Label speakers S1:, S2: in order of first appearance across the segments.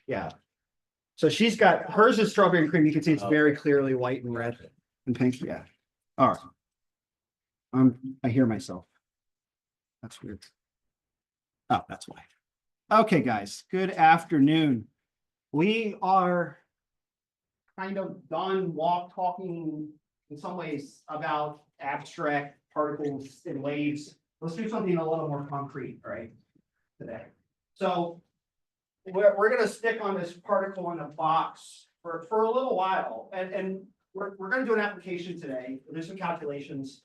S1: Yeah. So she's got, hers is strawberry and cream. You can see it's very clearly white and red and pink. Yeah. All right. I hear myself. That's weird. Oh, that's why. Okay, guys, good afternoon. We are kind of done talking in some ways about abstract particles and waves. Let's do something a little more concrete, right, today. So we're going to stick on this particle in a box for a little while, and we're going to do an application today. We'll do some calculations.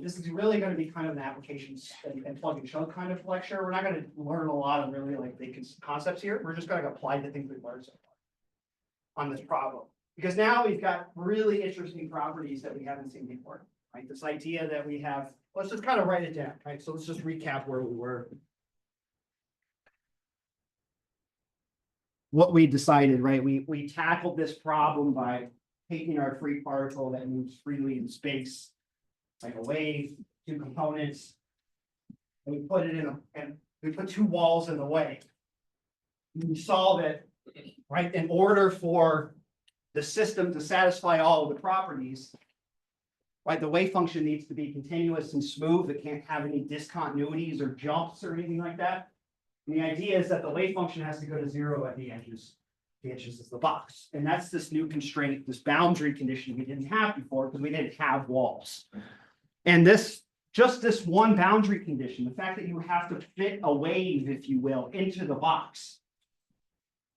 S1: This is really going to be kind of an applications and plug and chug kind of lecture. We're not going to learn a lot of really like big concepts here. We're just going to apply the things we've learned so far on this problem. Because now we've got really interesting properties that we haven't seen before, right? This idea that we have, let's just kind of write it down, right? So let's just recap where we were. What we decided, right? We tackled this problem by taking our free particle that moves freely in space, like a wave, two components, and we put it and we put two walls in the way. And we solve it, right? In order for the system to satisfy all of the properties, right? The wave function needs to be continuous and smooth. It can't have any discontinuities or jumps or anything like that. And the idea is that the wave function has to go to 0 at the edges. The edges is the box. And that's this new constraint, this boundary condition we didn't have before because we didn't have walls. And just this one boundary condition, the fact that you have to fit a wave, if you will, into the box.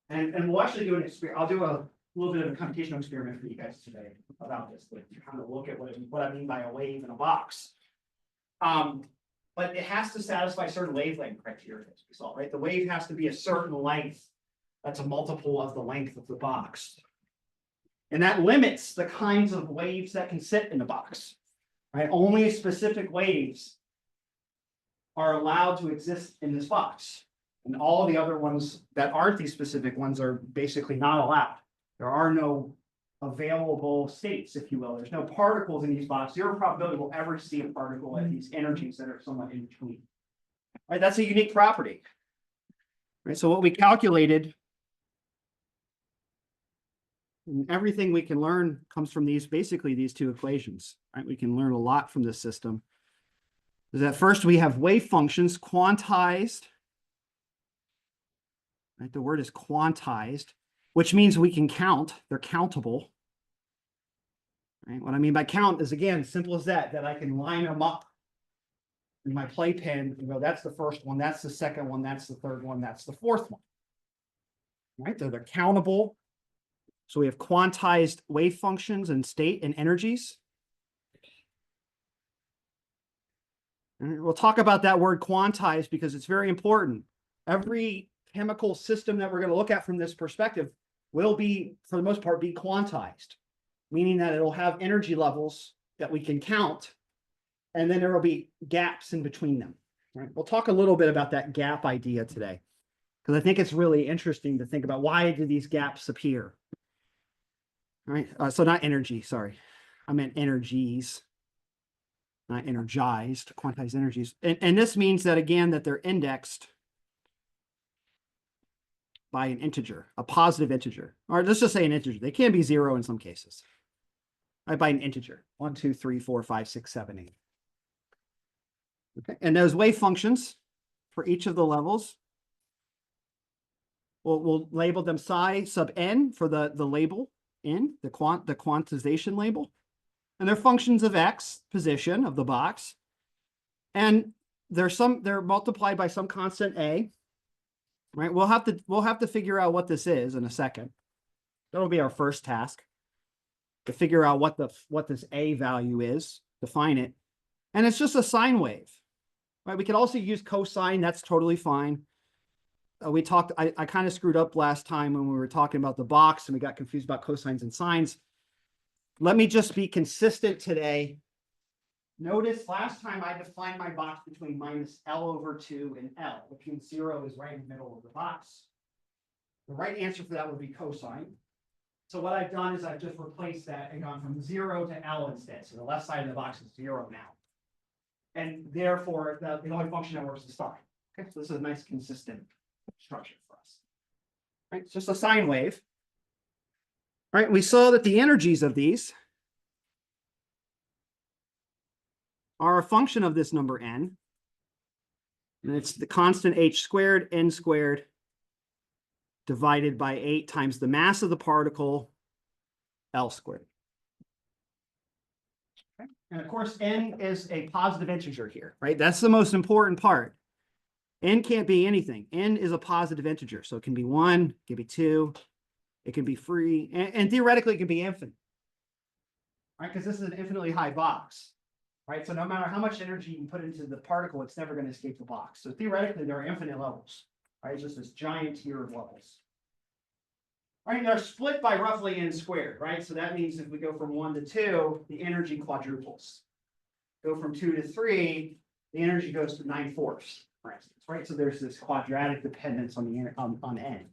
S1: And we'll actually do an experiment. I'll do a little bit of a computational experiment for you guys today about this, like to kind of look at what I mean by a wave in a box. But it has to satisfy certain wavelength criteria, as we saw, right? The wave has to be a certain length. That's a multiple of the length of the box. And that limits the kinds of waves that can sit in the box, right? Only specific waves are allowed to exist in this box. And all the other ones that aren't these specific ones are basically not allowed. There are no available states, if you will. There's no particles in these boxes. Zero probability we'll ever see a particle at these energies that are somewhat in between. Right, that's a unique property. Right, so what we calculated, and everything we can learn comes from basically these two equations. Right, we can learn a lot from this system. Is that first we have wave functions quantized. Right, the word is quantized, which means we can count. They're countable. Right? What I mean by count is, again, simple as that I can line them up in my playpen. You know, that's the first one, that's the second one, that's the third one, that's the fourth one. Right? So they're countable. So we have quantized wave functions and state and energies. And we'll talk about that word quantized because it's very important. Every chemical system that we're going to look at from this perspective will be, for the most part, be quantized, meaning that it'll have energy levels that we can count, and then there will be gaps in between them. Right? We'll talk a little bit about that gap idea today, because I think it's really interesting to think about why do these gaps appear. All right, so not energy, sorry. I meant energies, not energized, quantized energies. And this means that, again, that they're indexed by an integer, a positive integer, or let's just say an integer. They can be 0 in some cases. Right, by an integer, 1, 2, 3, 4, 5, 6, 7, 8. Okay, and those wave functions for each of the levels, we'll label them psi sub n for the label in the quantization label, and they're functions of x, position of the box, and they're multiplied by some constant a. Right, we'll have to figure out what this is in a second. That'll be our first task, to figure out what this a value is, define it, and it's just a sine wave. Right, we could also use cosine. That's totally fine. I kind of screwed up last time when we were talking about the box and we got confused about cosines and sines. Let me just be consistent today. Notice last time I defined my box between minus L/2 and L, which means 0 is right in the middle of the box. The right answer for that would be cosine. So what I've done is I've just replaced that and gone from 0 to L instead. So the left side of the box is 0 now. And therefore, the only function that works is phi. Okay, so this is a nice consistent structure for us. right? It's just a sine wave. All right, we saw that the energies of these are a function of this number n, and it's the constant h squared, n squared, divided by 8 times the mass of the particle, L squared. Okay. And of course, n is a positive integer here, right? That's the most important part. N can't be anything. N is a positive integer. So it can be 1, it can be 2, it can be free, and theoretically it can be infinite, right? Because this is an infinitely high box, right? So no matter how much energy you put into the particle, it's never going to escape the box. So theoretically, there are infinite levels, right? It's just this giant tier of levels. All right, they're split by roughly n squared, right? So that means if we go from 1 to 2, the energy quadruples. Go from 2 to 3, the energy goes to 9/4, for instance, right? So there's this quadratic dependence on the on n.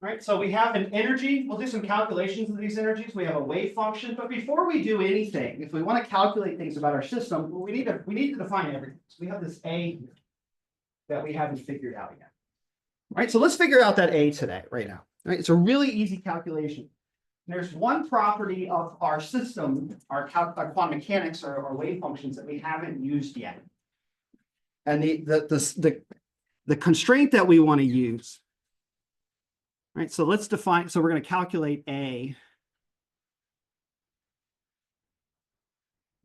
S1: All right, so we have an energy. We'll do some calculations of these energies. We have a wave function, but before we do anything, if we want to calculate things about our system, we need to define everything. So we have this A here that we haven't figured out yet. All right, so let's figure out that A today, right now. All right, it's a really easy calculation. There's one property of our system, our quantum mechanics, or our wave functions that we haven't used yet. And the constraint that we want to use. All right, so let's define, so we're going to calculate A.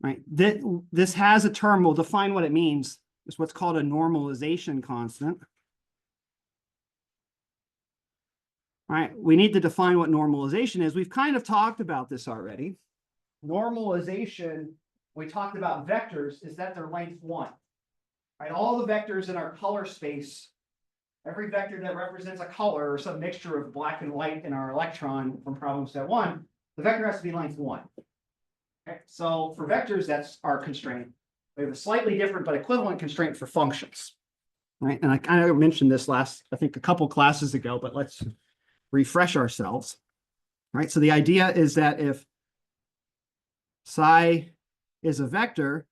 S1: Right, this has a term, we'll define what it means. It's what's called a normalization constant. All right, we need to define what normalization is. We've kind of talked about this already. Normalization, we talked about vectors, is that they're length 1. Right, all the vectors in our color space, every vector that represents a color or some mixture of black and white in our electron from problem set 1, the vector has to be length 1. Okay, so for vectors, that's our constraint. We have a slightly different but equivalent constraint for functions. Right, and I kind of mentioned this last, I think, a couple classes ago, but let's refresh ourselves. Right, so the idea is that if psi is a vector,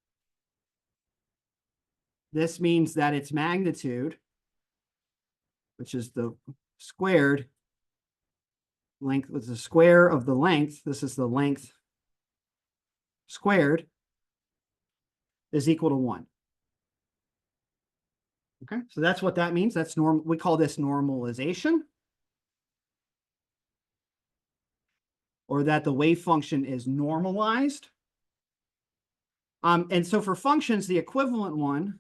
S1: this means that its magnitude, which is the squared length, with the square of the length, this is the length squared, is equal to 1. Okay, so that's what that means. That's normal. We call this normalization, or that the wave function is normalized. And so for functions, the equivalent one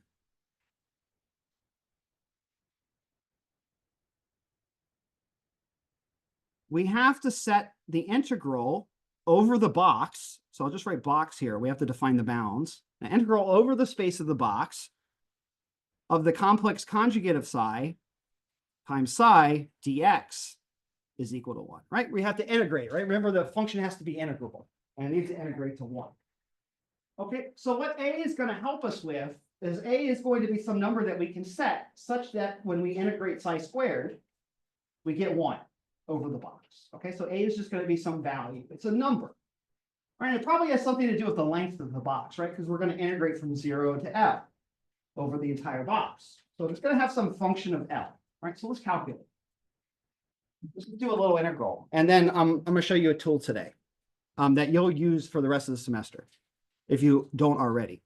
S1: we have to set the integral over the box. So I'll just write box here. We have to define the bounds. The integral over the space of the box of the complex conjugate of psi times psi dx is equal to 1, right? We have to integrate, right? Remember, the function has to be integrable, and it needs to integrate to 1. Okay, so what A is going to help us with is A is going to be some number that we can set such that when we integrate psi squared, we get 1 over the box. Okay, so A is just going to be some value. It's a number. Right, it probably has something to do with the length of the box, right? Because we're going to integrate from 0 to L over the entire box. So it's going to have some function of L, right? So let's calculate. Let's do a little integral. And then I'm going to show you a tool today that you'll use for the rest of the semester, if you don't already.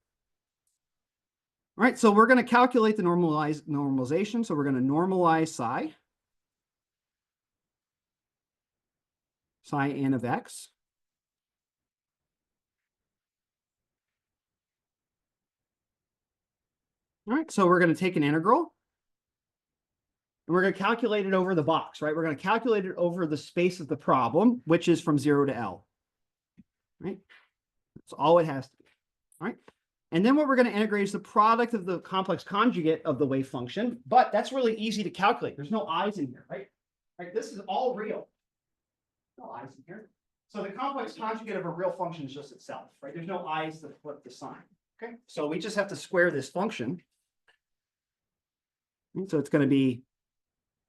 S1: All right, so we're going to calculate the normalization. So we're going to normalize psi n of x. All right, so we're going to take an integral, and we're going to calculate it over the box, right? We're going to calculate it over the space of the problem, which is from 0 to L, right? That's all it has to be, all right? And then what we're going to integrate is the product of the complex conjugate of the wave function, but that's really easy to calculate. There's no i's in here, right? Right, this is all real. No i's in here. So the complex conjugate of a real function is just itself, right? There's no i's to flip the sign, okay? So we just have to square this function. And so it's going to be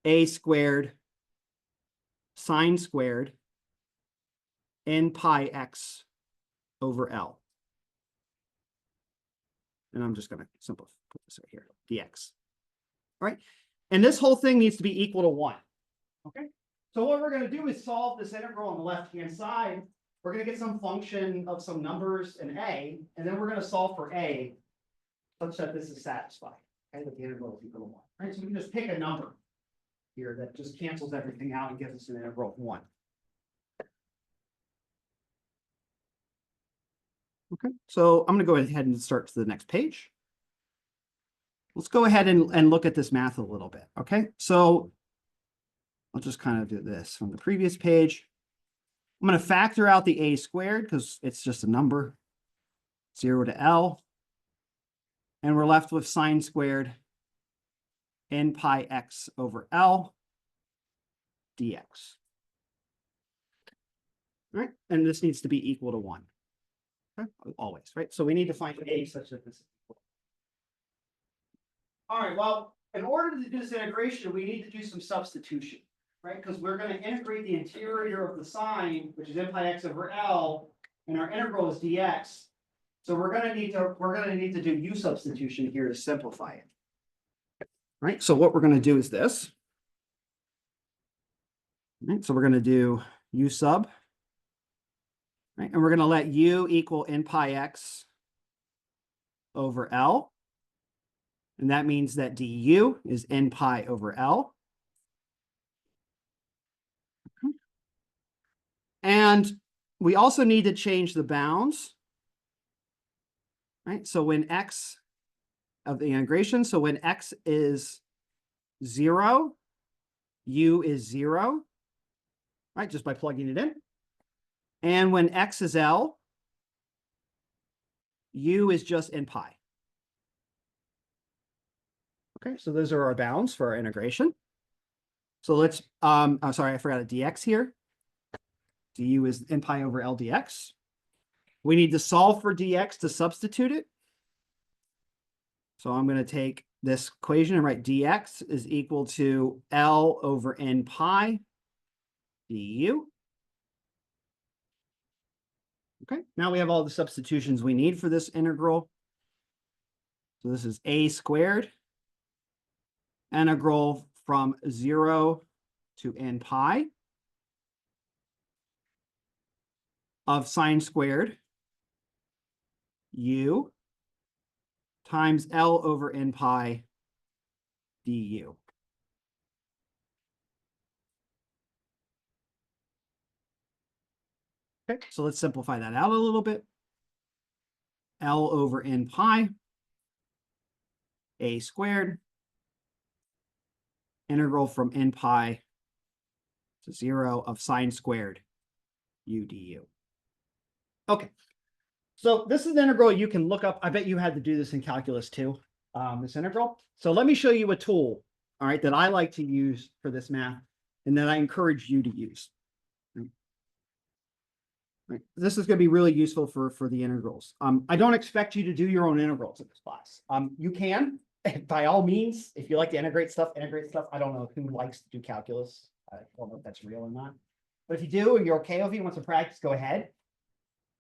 S1: a squared sine squared n pi x over L. And I'm just going to put this right here, dx. All right. And this whole thing needs to be equal to 1. Okay, so what we're gonna do is solve this integral on the left-hand side. We're gonna get some function of some numbers in A, and then we're gonna solve for A such that this is satisfied, okay, that the integral is equal to 1. Right, so we can just pick a number here that just cancels everything out and gives us an integral of 1. Okay, so I'm gonna go ahead and start to the next page. Let's go ahead and look at this math a little bit, okay? So I'll just kind of do this from the previous page. I'm going to factor out the a squared because it's just a number, 0 to L. And we're left with sine squared n pi x over L dx. All right, and this needs to be equal to 1. Okay? Always, right? So we need to find a such that this is equal. All right, well, in order to do this integration, we need to do some substitution, right? Because we're going to integrate the interior of the sine, which is n pi x over L, and our integral is dx. So we're going to need to do u substitution here to simplify it. Right? So what we're going to do is this. Right? So we're going to do u sub. Right? And we're going to let u equal n pi x over L. And that means that du is n pi over L. Okay. And we also need to change the bounds. Right? So when x of the integration, so when x is 0, u is 0, right? Just by plugging it in. And when x is L, u is just n pi. Okay, so those are our bounds for our integration. So let's, I'm sorry, I forgot a dx here. Du is n pi over L dx. We need to solve for dx to substitute it. So I'm going to take this equation and write dx is equal to L over n pi du. Okay, now we have all the substitutions we need for this integral. So this is a squared, integral from 0 to n pi of sine squared u times L over n pi du. Okay, so let's simplify that out a little bit. L over n pi, a squared, integral from n pi to 0 of sine squared u du. Okay, so this is the integral you can look up. I bet you had to do this in calculus too, this integral. So let me show you a tool, all right, that I like to use for this math and that I encourage you to use. Right. This is going to be really useful for the integrals. I don't expect you to do your own integrals in this class. You can, by all means, if you like to integrate stuff, integrate stuff. I don't know who likes to do calculus. I don't know if that's real or not. But if you do and you're okay with it, you want to practice, go ahead.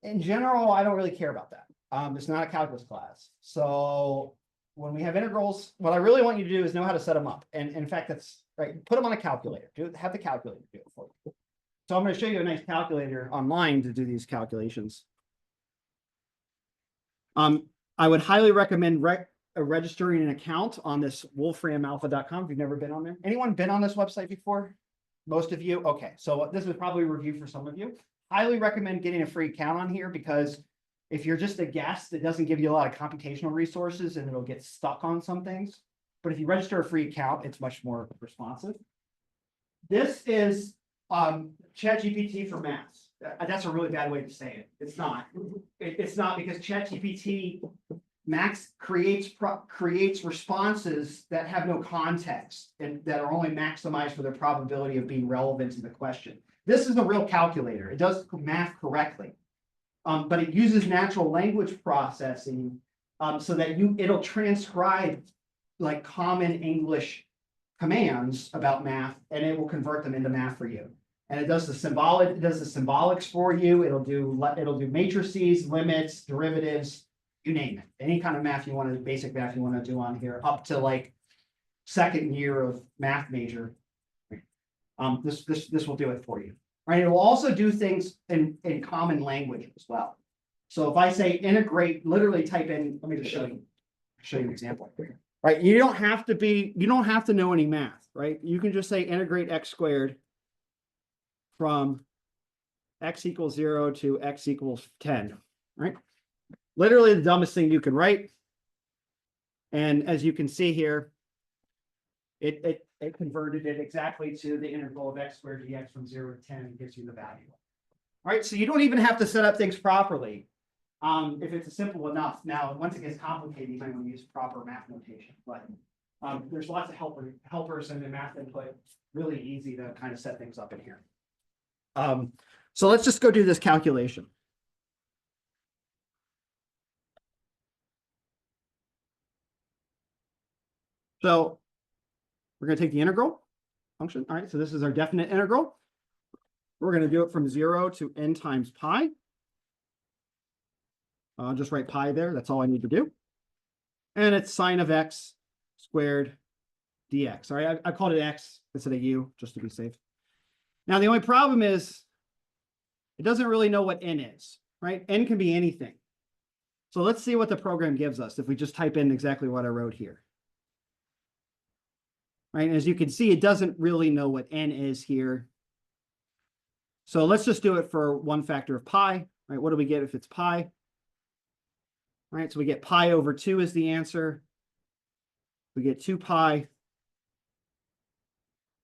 S1: In general, I don't really care about that. It's not a calculus class. So when we have integrals, what I really want you to do is know how to set them up. And in fact, that's right. Put them on a calculator. Have the calculator do it for you. So I'm going to show you a nice calculator online to do these calculations. I would highly recommend registering an account on this wolframalpha.com if you've never been on there. Anyone been on this website before? Most of you? Okay, so this is probably a review for some of you. Highly recommend getting a free account on here because if you're just a guest, it doesn't give you a lot of computational resources and it'll get stuck on some things. But if you register a free account, it's much more responsive. This is ChatGPT for maths. That's a really bad way to say it. It's not. It's not because ChatGPT Max creates responses that have no context and that are only maximized for their probability of being relevant to the question. This is a real calculator. It does math correctly, but it uses natural language processing so that it'll transcribe like common English commands about math, and it will convert them into math for you. And it does the symbolics for you. It'll do matrices, limits, derivatives, you name it. Any kind of math you want to, basic math you want to do on here, up to like second year of math major. This will do it for you. Right? It will also do things in common language as well. So if I say integrate, literally type in, let me just show you an example. Right? You don't have to know any math, right? You can just say integrate x squared from x equals 0 to x equals 10, right? Literally the dumbest thing you can write. And as you can see here, it converted it exactly to the integral of x squared dx from 0 to 10 and gives you the value. All right, so you don't even have to set up things properly. If it's simple enough. Now, once it gets complicated, you might want to use proper math notation. But there's lots of helpers and the math input. Really easy to kind of set things up in here. So let's just go do this calculation. So we're going to take the integral function. All right, so this is our definite integral. We're going to do it from 0 to n times pi. I'll just write pi there. That's all I need to do. And it's sine of x squared dx. All right, I called it x instead of u just to be safe. Now, the only problem is it doesn't really know what n is, right? N can be anything. So let's see what the program gives us if we just type in exactly what I wrote here. Right, and as you can see, it doesn't really know what n is here. So let's just do it for one factor of pi. Right, what do we get if it's pi? Right, so we get pi over 2 is the answer. We get 2 pi.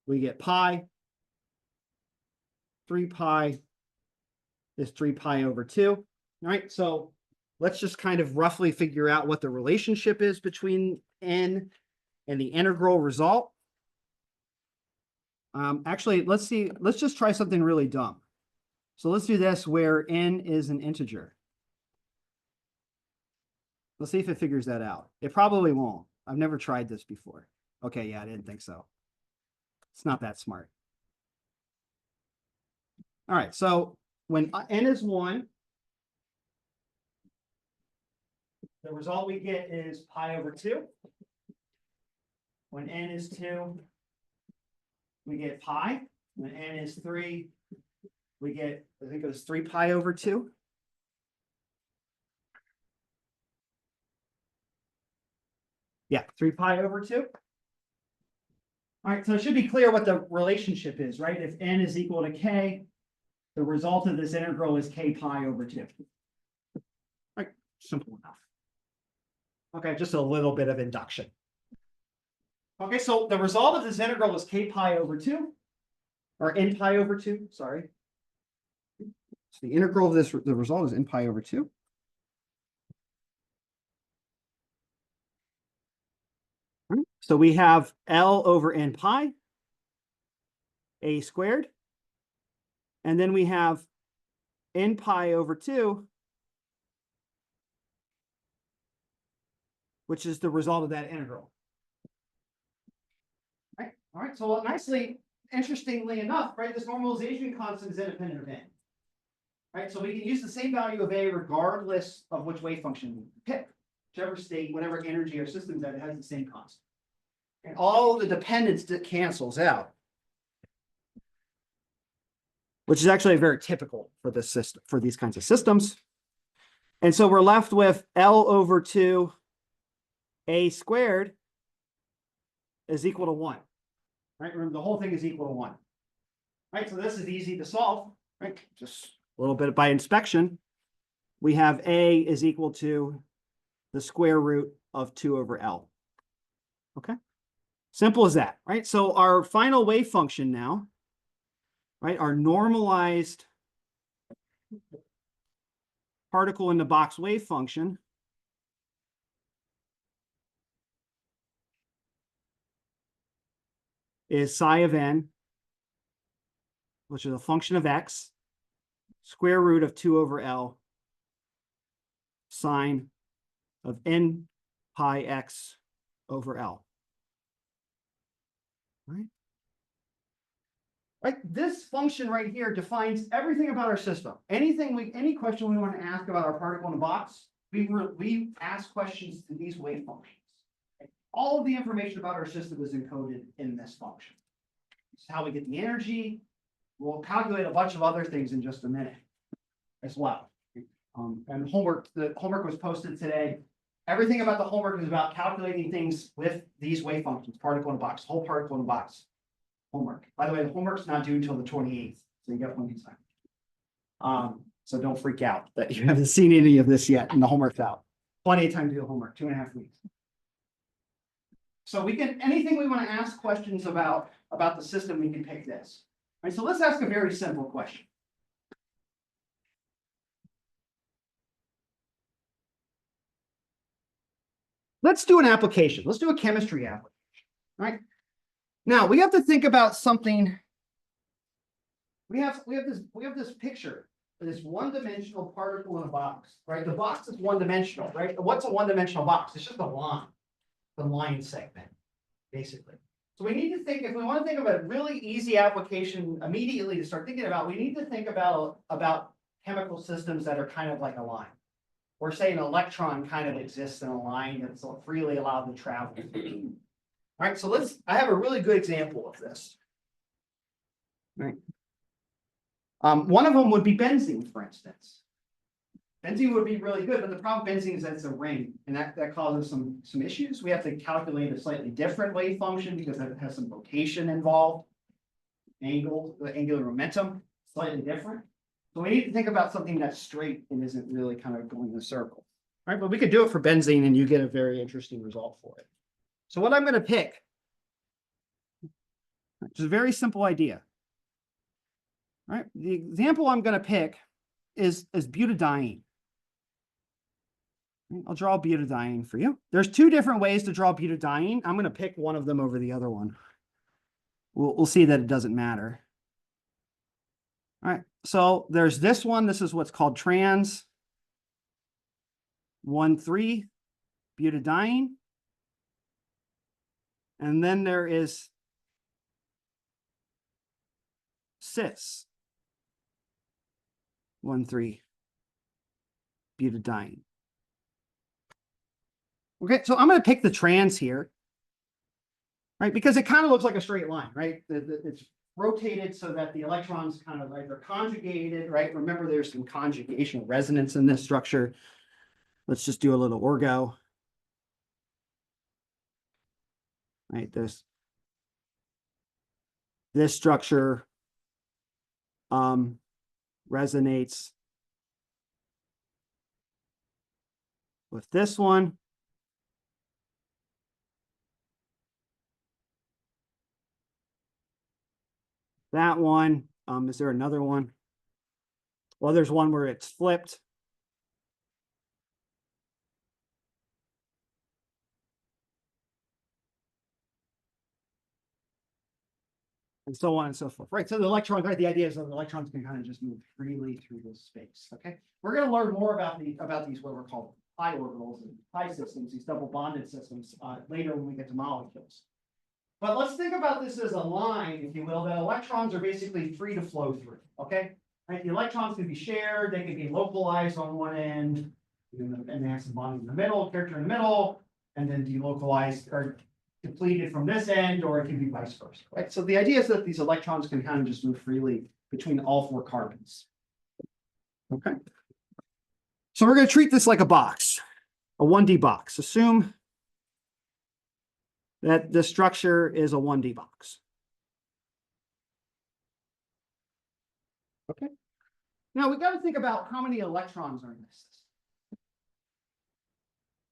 S1: We get pi. 3 pi is 3 pi over 2. All right, so let's just kind of roughly figure out what the relationship is between n and the integral result. Actually, let's just try something really dumb. So let's do this where n is an integer. Let's see if it figures that out. It probably won't. I've never tried this before. Okay, yeah, I didn't think so. It's not that smart. All right, so when n is 1, the result we get is pi over 2. When n is 2, we get pi. When n is 3, we get, I think it was 3 pi over 2. Yeah, 3 pi over 2. All right, so it should be clear what the relationship is, right? If n is equal to k, the result of this integral is k pi over 2. Right, simple enough. Okay, just a little bit of induction. Okay, so the result of this integral is k pi over 2, or n pi over 2, sorry. So the integral of this, the result is n pi over 2. Right. So we have L over n pi, a squared, and then we have n pi over 2, which is the result of that integral. Right. All right, so nicely, interestingly enough, right, this normalization constant is independent of n. Right, so we can use the same value of a regardless of which wave function we pick. Whichever state, whatever energy our system's at, it has the same constant. And all the dependence that cancels out. Which is actually very typical for this system, for these kinds of systems. And so we're left with L over 2 a squared is equal to 1. Right? Remember, the whole thing is equal to 1. Right, so this is easy to solve, right? Just a little bit by inspection. We have a is equal to the square root of 2 over L. Okay, simple as that, right? So our final wave function now, right, our normalized particle in the box wave function is psi of n, which is a function of x, square root of 2 over L, sine of n pi x over L. Right? Right, this function right here defines everything about our system. Any question we want to ask about our particle in a box, we ask questions to these wave functions. All of the information about our system is encoded in this function. This is how we get the energy. We'll calculate a bunch of other things in just a minute as well. And the homework was posted today. Everything about the homework is about calculating things with these wave functions, particle in a box, whole particle in a box. Homework. By the way, the homework's not due until the 28th, so you got plenty of time. So don't freak out that you haven't seen any of this yet and the homework's out. Plenty of time to do the homework, 2.5 weeks. So we can, anything we want to ask questions about the system, we can pick this. All right, so let's ask a very simple question. Let's do an application. Let's do a chemistry application. All right. Now we have to think about something. We have this picture. This one-dimensional particle in a box, right? The box is one-dimensional, right? What's a one-dimensional box? It's just a line, the line segment, basically. So we need to think, if we want to think of a really easy application immediately to start thinking about, we need to think about chemical systems that are kind of like a line. Or say an electron kind of exists in a line that's freely allowed to travel. All right, so I have a really good example of this. All right. One of them would be benzene, for instance. Benzene would be really good, but the problem with benzene is that it's a ring, and that causes some issues. We have to calculate a slightly different wave function because it has some rotation involved. The angular momentum, slightly different. So we need to think about something that's straight and isn't really kind of going in a circle. All right, but we could do it for benzene and you get a very interesting result for it. So what I'm going to pick, which is a very simple idea. All right, the example I'm going to pick is butadiene. I'll draw butadiene for you. There's two different ways to draw butadiene. I'm going to pick one of them over the other one. We'll see that it doesn't matter. All right, so there's this one. This is what's called trans 1,3 butadiene. And then there is cis 1,3 butadiene. Okay, so I'm going to pick the trans here, right? Because it kind of looks like a straight line, right? It's rotated so that the electrons kind of like they're conjugated, right? Remember, there's some conjugation resonance in this structure. Let's just do a little orgo. Right, this structure resonates with this one. That one, is there another one? Well, there's one where it's flipped. And so on and so forth, right? So the electrons, right? The idea is that the electrons can kind of just move freely through this space, okay? We're going to learn more about these, what we're called pi orbitals and pi systems, these double bonded systems, later when we get to molecules. But let's think about this as a line, if you will, that electrons are basically free to flow through, okay? Right? The electrons can be shared, they can be localized on one end, and they have some bonding in the middle, character in the middle, and then delocalized or depleted from this end, or it can be vice versa, right? So the idea is that these electrons can kind of just move freely between all four carbons. Okay. So we're going to treat this like a box, a 1D box. Assume that the structure is a 1D box. Okay. Now we got to think about how many electrons are in this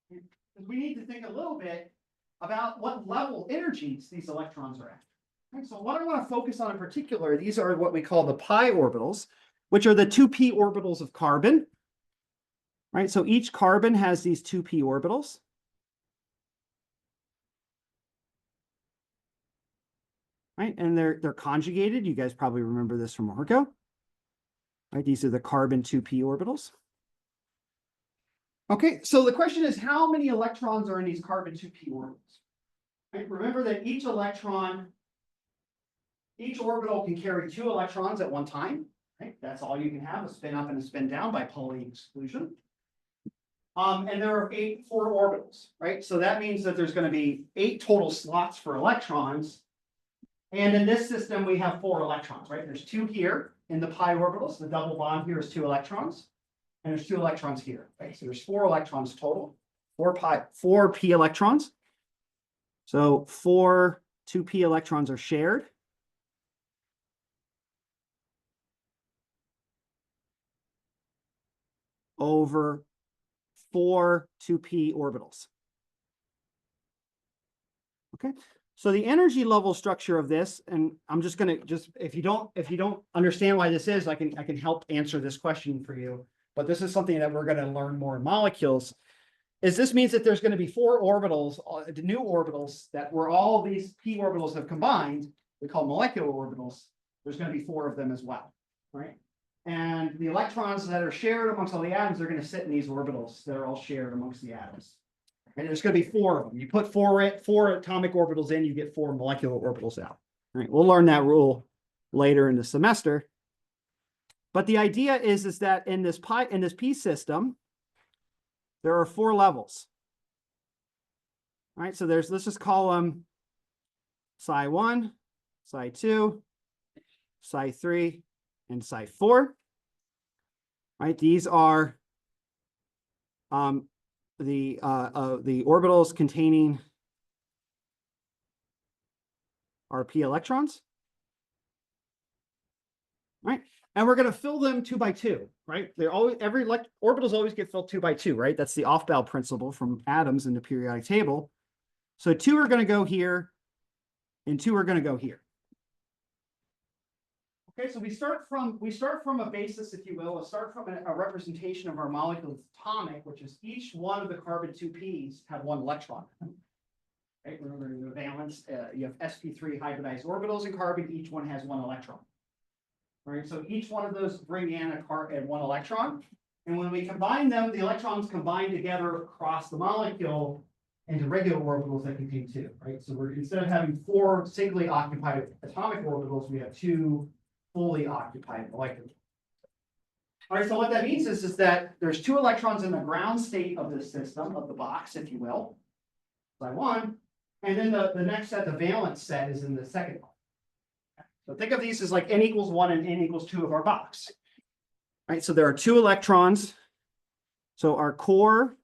S1: system. We need to think a little bit about what level energies these electrons are at. Right, so what I want to focus on in particular, these are what we call the pi orbitals, which are the 2p orbitals of carbon. Right, so each carbon has these 2p orbitals. Right, and they're conjugated. You guys probably remember this from Orgo. Right, these are the carbon 2p orbitals. Okay, so the question is, how many electrons are in these carbon 2p orbitals? Right, remember that each orbital can carry 2 electrons at one time. Right, that's all you can have, a spin up and a spin down by Pauli exclusion. And there are 4 orbitals, right? So that means that there's going to be 8 total slots for electrons And in this system, we have 4 electrons, right? There's 2 here in the pi orbitals. The double bond here is 2 electrons. And there's 2 electrons here, right? So there's 4 electrons total, 4 p electrons. So 4 2p electrons are shared. Over 4 2p orbitals. Okay, so the energy level structure of this, and I'm just going to if you don't understand why this is, I can help answer this question for you. But this is something that we're going to learn more in molecules. Is this means that there's going to be 4 orbitals, the new orbitals that where all these p orbitals have combined, we call molecular orbitals. There's going to be 4 of them as well, right? And the electrons that are shared amongst all the atoms are going to sit in these orbitals that are all shared amongst the atoms. And there's going to be 4 of them. You put 4 atomic orbitals in, you get 4 molecular orbitals out. All right, we'll learn that rule later in the semester. But the idea is that in this p system, there are 4 levels. All right, so let's just call them psi 1, psi 2, psi 3, and psi 4. All right, these are the orbitals containing our p electrons. Right, and we're going to fill them 2 by 2. Right, every orbitals always get filled 2 by 2. Right, that's the Aufbau principle from atoms in the periodic table. So 2 are going to go here, and 2 are going to go here. Okay, so we start from a basis, if you will. We'll start from a representation of our molecule atomic, which is each one of the carbon 2p's have 1 electron. Right, remember in the valence, you have sp3 hybridized orbitals in carbon. Each one has 1 electron. Right, so each one of those bring in 1 electron, and when we combine them, the electrons combine together across the molecule into regular orbitals that contain 2. Right, so instead of having 4 singly occupied atomic orbitals, we have 2 fully occupied molecular. All right, so what that means is that there's 2 electrons in the ground state of this system, of the box, if you will, psi 1, and then the next set, the valence set, is in the second one. So think of these as like n equals 1 and n equals 2 of our box. All right, so there are 2 electrons. So our core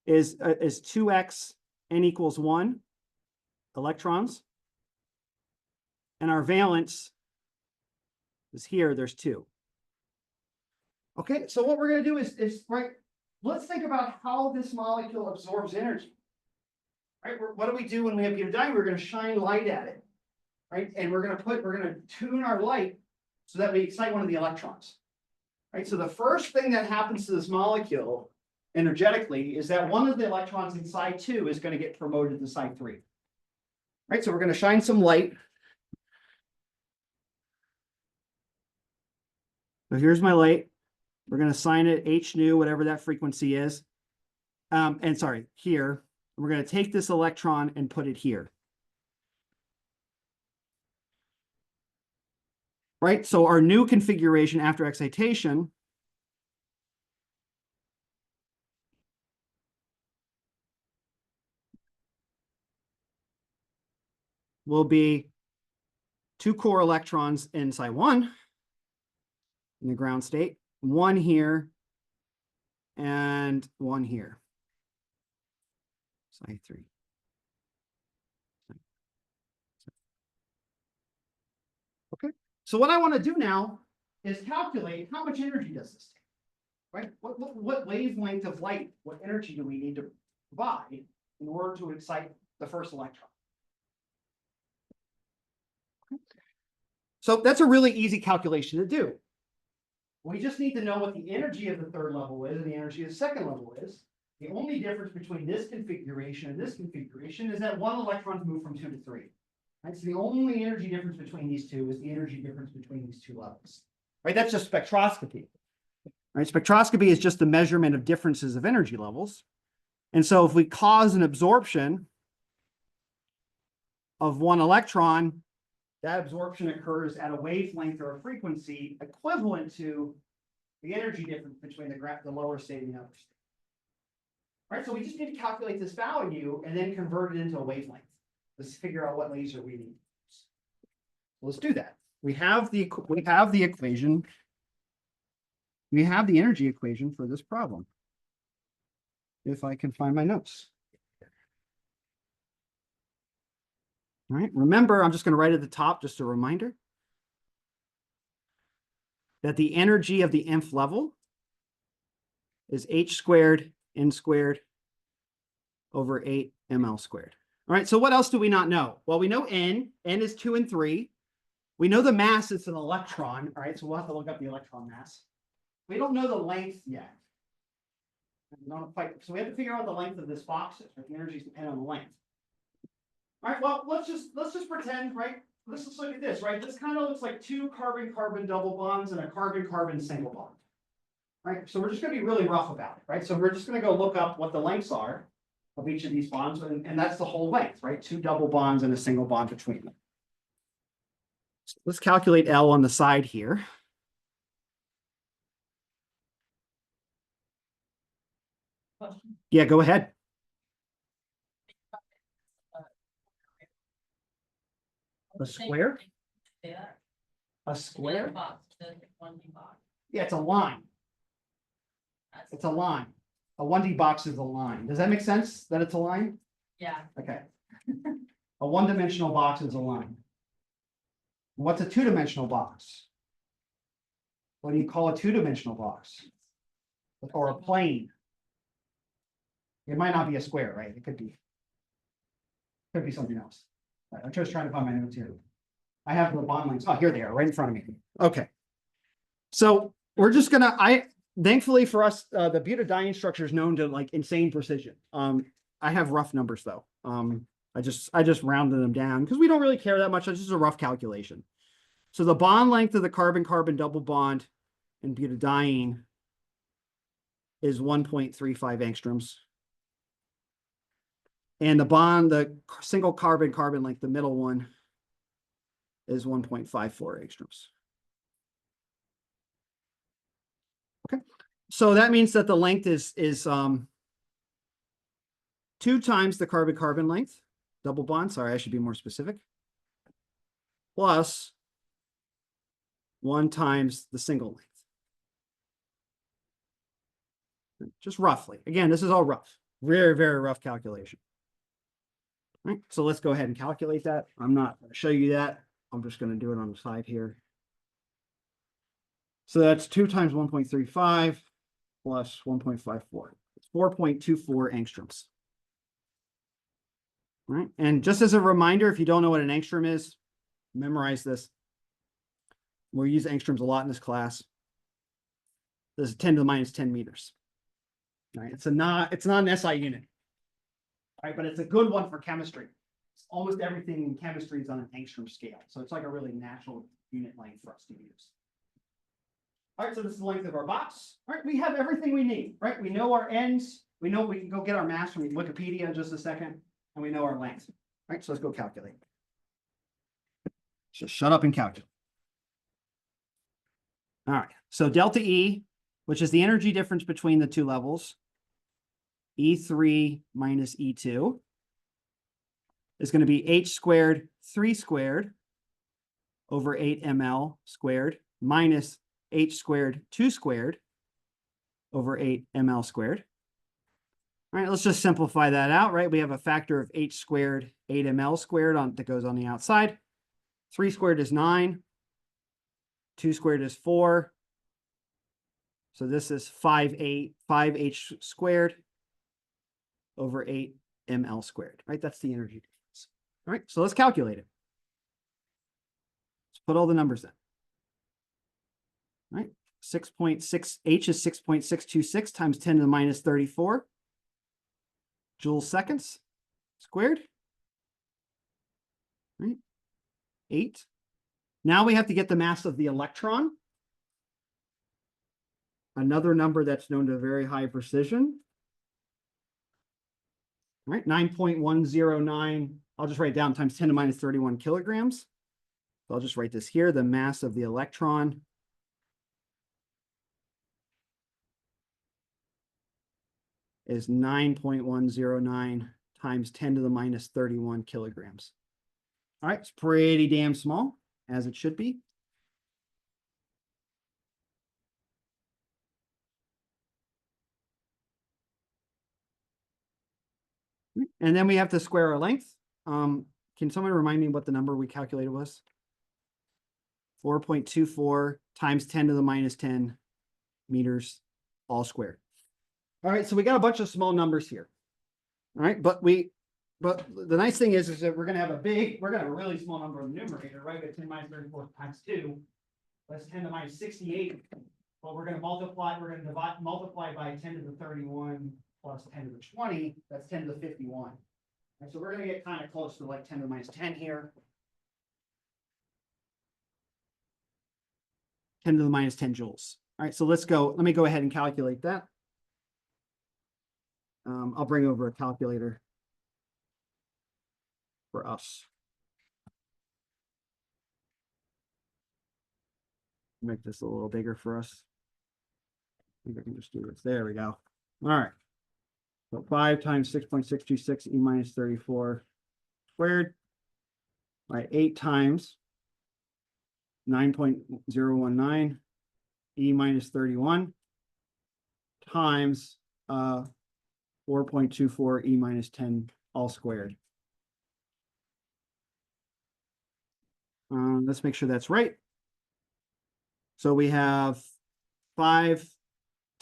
S1: is 2x n equals 1 electrons, and our valence is here, there's 2. Okay, so what we're going to do is right, let's think about how this molecule absorbs energy. Right, what do we do when we have butadiene? We're going to shine light at it, right? And we're going to tune our light so that we excite one of the electrons. Right, so the first thing that happens to this molecule energetically is that one of the electrons in psi 2 is going to get promoted to psi 3. Right, so we're going to shine some light. So here's my light. We're going to assign it h nu, whatever that frequency is. And sorry, here. We're going to take this electron and put it here. Right, so our new configuration after excitation will be 2 core electrons in psi 1 in the ground state, 1 here and 1 here, psi 3. Okay, so what I want to do now is calculate how much energy does this take, right? What wavelength of light, what energy do we need to provide in order to excite the first electron? Okay. So that's a really easy calculation to do. We just need to know what the energy of the third level is and the energy of the second level is. The only difference between this configuration and this configuration is that 1 electron's moved from 2 to 3. Right? So the only energy difference between these two is the energy difference between these 2 levels. Right? That's just spectroscopy. Right? Spectroscopy is just the measurement of differences of energy levels. And so if we cause an absorption of 1 electron, that absorption occurs at a wavelength or a frequency equivalent to the energy difference between the lower state and the upper state. Right, so we just need to calculate this value and then convert it into a wavelength. Let's figure out what laser we need. Let's do that. We have the equation. We have the energy equation for this problem. If I can find my notes. All right, remember, I'm just going to write at the top, just a reminder, that the energy of the nth level is h squared n squared over 8 ml squared. All right, so what else do we not know? Well, we know n is 2 and 3. We know the mass is an electron. All right, so we'll have to look up the electron mass. We don't know the length yet. So we have to figure out what the length of this box is. Right? The energy is dependent on the length. All right, well, let's just pretend, right? Let's just look at this, right? This kind of looks like 2 carbon-carbon double bonds and a carbon-carbon single bond. Right? So we're just going to be really rough about it, right? So we're just going to go look up what the lengths are of each of these bonds, and that's the whole length, right? 2 double bonds and a single bond between them. So let's calculate L on the side here. Yeah, go ahead. A square? A square? Yeah, it's a line. It's a line. A 1D box is a line. Does that make sense that it's a line?
S2: Yeah.
S1: Okay. A one-dimensional box is a line. What's a two-dimensional box? What do you call a two-dimensional box? Or a plane? It might not be a square, right? It could be something else. Right, I'm just trying to find my notes here. I have the bond lengths. Oh, here they are, right in front of me. Okay. So we're just gonna, thankfully for us, the butadiene structure is known to like insane precision. I have rough numbers though. I just rounded them down because we don't really care that much. It's just a rough calculation. So the bond length of the carbon-carbon double bond in butadiene is 1.35 angstroms. And the single carbon-carbon length, the middle one, is 1.54 angstroms. Okay, so that means that the length is 2 times the carbon-carbon length, double bond. Sorry, I should be more specific. Plus 1 times the single length. Just roughly. Again, this is all rough. Very, very rough calculation. All right, so let's go ahead and calculate that. I'm not going to show you that. I'm just going to do it on the side here. So that's 2 times 1.35 plus 1.54. It's 4.24 angstroms. All right, and just as a reminder, if you don't know what an angstrom is, memorize this. We'll use angstroms a lot in this class. This is 10 to the minus 10 meters. All right, it's not an SI unit. All right, but it's a good one for chemistry. Almost everything in chemistry is on an angstrom scale. So it's like a really natural unit length for us to use. All right, so this is the length of our box. All right, we have everything we need, right? We know our ends. We know we can go get our mass from Wikipedia in just a second. And we know our length. All right, so let's go calculate. Just shut up and calculate. All right, so delta E, which is the energy difference between the two levels, E3 minus E2, is going to be h squared 3 squared over 8 ml squared minus h squared 2 squared over 8 ml squared. All right, let's just simplify that out, right? We have a factor of h squared 8 ml squared that goes on the outside. 3 squared is 9. 2 squared is 4. So this is 5h squared over 8 ml squared, right? That's the energy difference. All right, so let's calculate it. Let's put all the numbers in. All right, 6.6, h is 6.626 times 10 to the minus 34 joules seconds squared. All right, 8. Now we have to get the mass of the electron. Another number that's known to very high precision. All right, 9.109, I'll just write it down, times 10 to the minus 31 kilograms. So I'll just write this here, the mass of the electron is 9.109 times 10 to the minus 31 kilograms. All right, it's pretty damn small. as it should be. And then we have to square our length. Can someone remind me what the number we calculated was? 4.24 times 10 to the minus 10 meters all squared. All right, so we got a bunch of small numbers here. All right, but the nice thing is that we're going to have a really small number in the numerator, right? We have 10 minus 34 times 2. That's 10 to the minus 68. But we're going to multiply by 10 to the 31 plus 10 to the 20. That's 10 to the 51. And so we're going to get kind of close to like 10 to the minus 10 here. 10 to the minus 10 joules. All right, so let me go ahead and calculate that. I'll bring over a calculator for us. Make this a little bigger for us. I think I can just do this. There we go. All right. So 5 times 6.626 e minus 34 squared by 8 times 9.019 e minus 31 times 4.24 e minus 10 all squared. Let's make sure that's right. So we have 5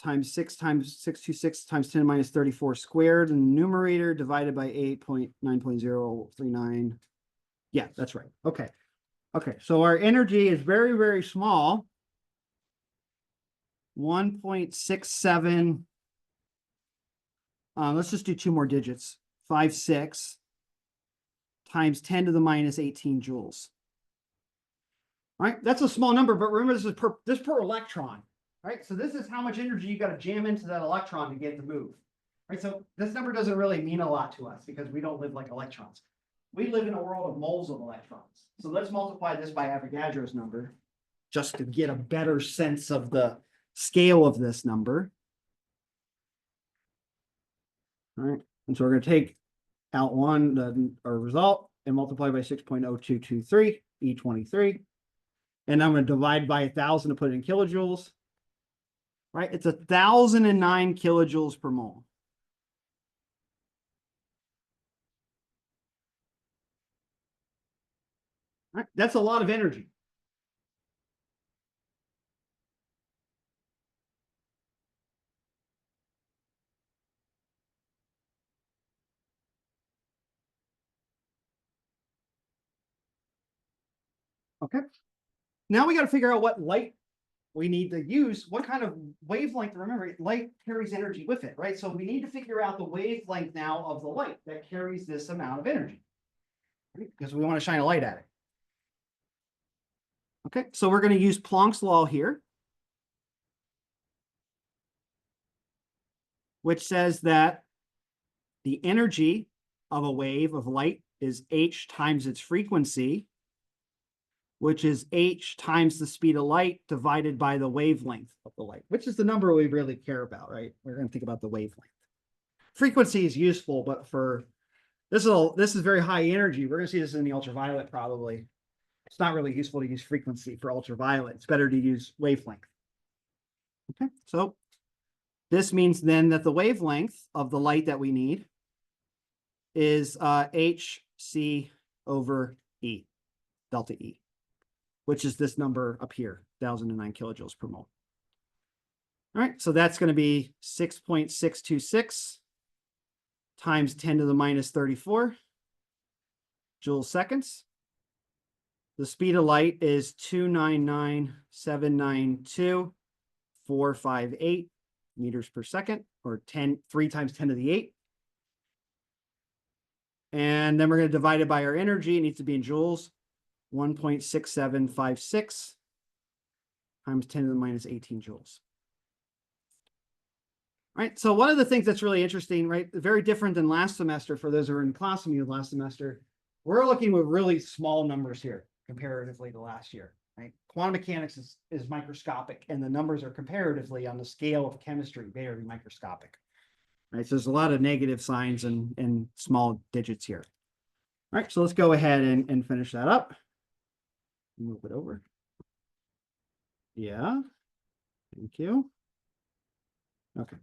S1: times 6 times 626 times 10 minus 34 squared in the numerator divided by 8.9.039. Yeah, that's right. Okay. Okay, so our energy is very, very small. 1.67. Let's just do 2 more digits. 56 times 10 to the minus 18 joules. All right, that's a small number, but remember this is per electron. Right, so this is how much energy you got to jam into that electron to get it to move. Right, so this number doesn't really mean a lot to us because we don't live like electrons. We live in a world of moles of electrons. So let's multiply this by Avogadro's number just to get a better sense of the scale of this number. All right, and so we're going to take out our result, and multiply by 6.0223 E23. And I'm going to divide by 1,000 to put it in kilojoules. Right, it's 1,009 kilojoules per mole. Right, that's a lot of energy. Okay. Now we got to figure out what light we need to use, what kind of wavelength. Remember, light carries energy with it, right? So we need to figure out the wavelength now of the light that carries this amount of energy, right? Because we want to shine a light at it. Okay, so we're going to use Planck's law here, which says that the energy of a wave of light is h times its frequency, which is h times the speed of light divided by the wavelength of the light, which is the number we really care about, right? We're going to think about the wavelength. Frequency is useful, but for this is very high energy. We're going to see this in the ultraviolet probably. It's not really useful to use frequency for ultraviolet. It's better to use wavelength. Okay, so this means then that the wavelength of the light that we need is hc over E, delta E, which is this number up here, 1,009 kilojoules per mole. All right, so that's going to be 6.626 times 10 to the minus 34 joules seconds. The speed of light is 299,792,458 meters per second, or 3 times 10 to the 8. And then we're going to divide it by our energy. It needs to be in joules. 1.6756 times 10 to the minus 18 joules. All right, so one of the things that's really interesting, right, very different than last semester, for those who were in class with me last semester, we're looking with really small numbers here comparatively to last year, right? Quantum mechanics is microscopic, and the numbers are comparatively on the scale of chemistry, very microscopic, right? So there's a lot of negative signs and small digits here. All right, so let's go ahead and finish that up. Move it over. Yeah. Thank you. Okay.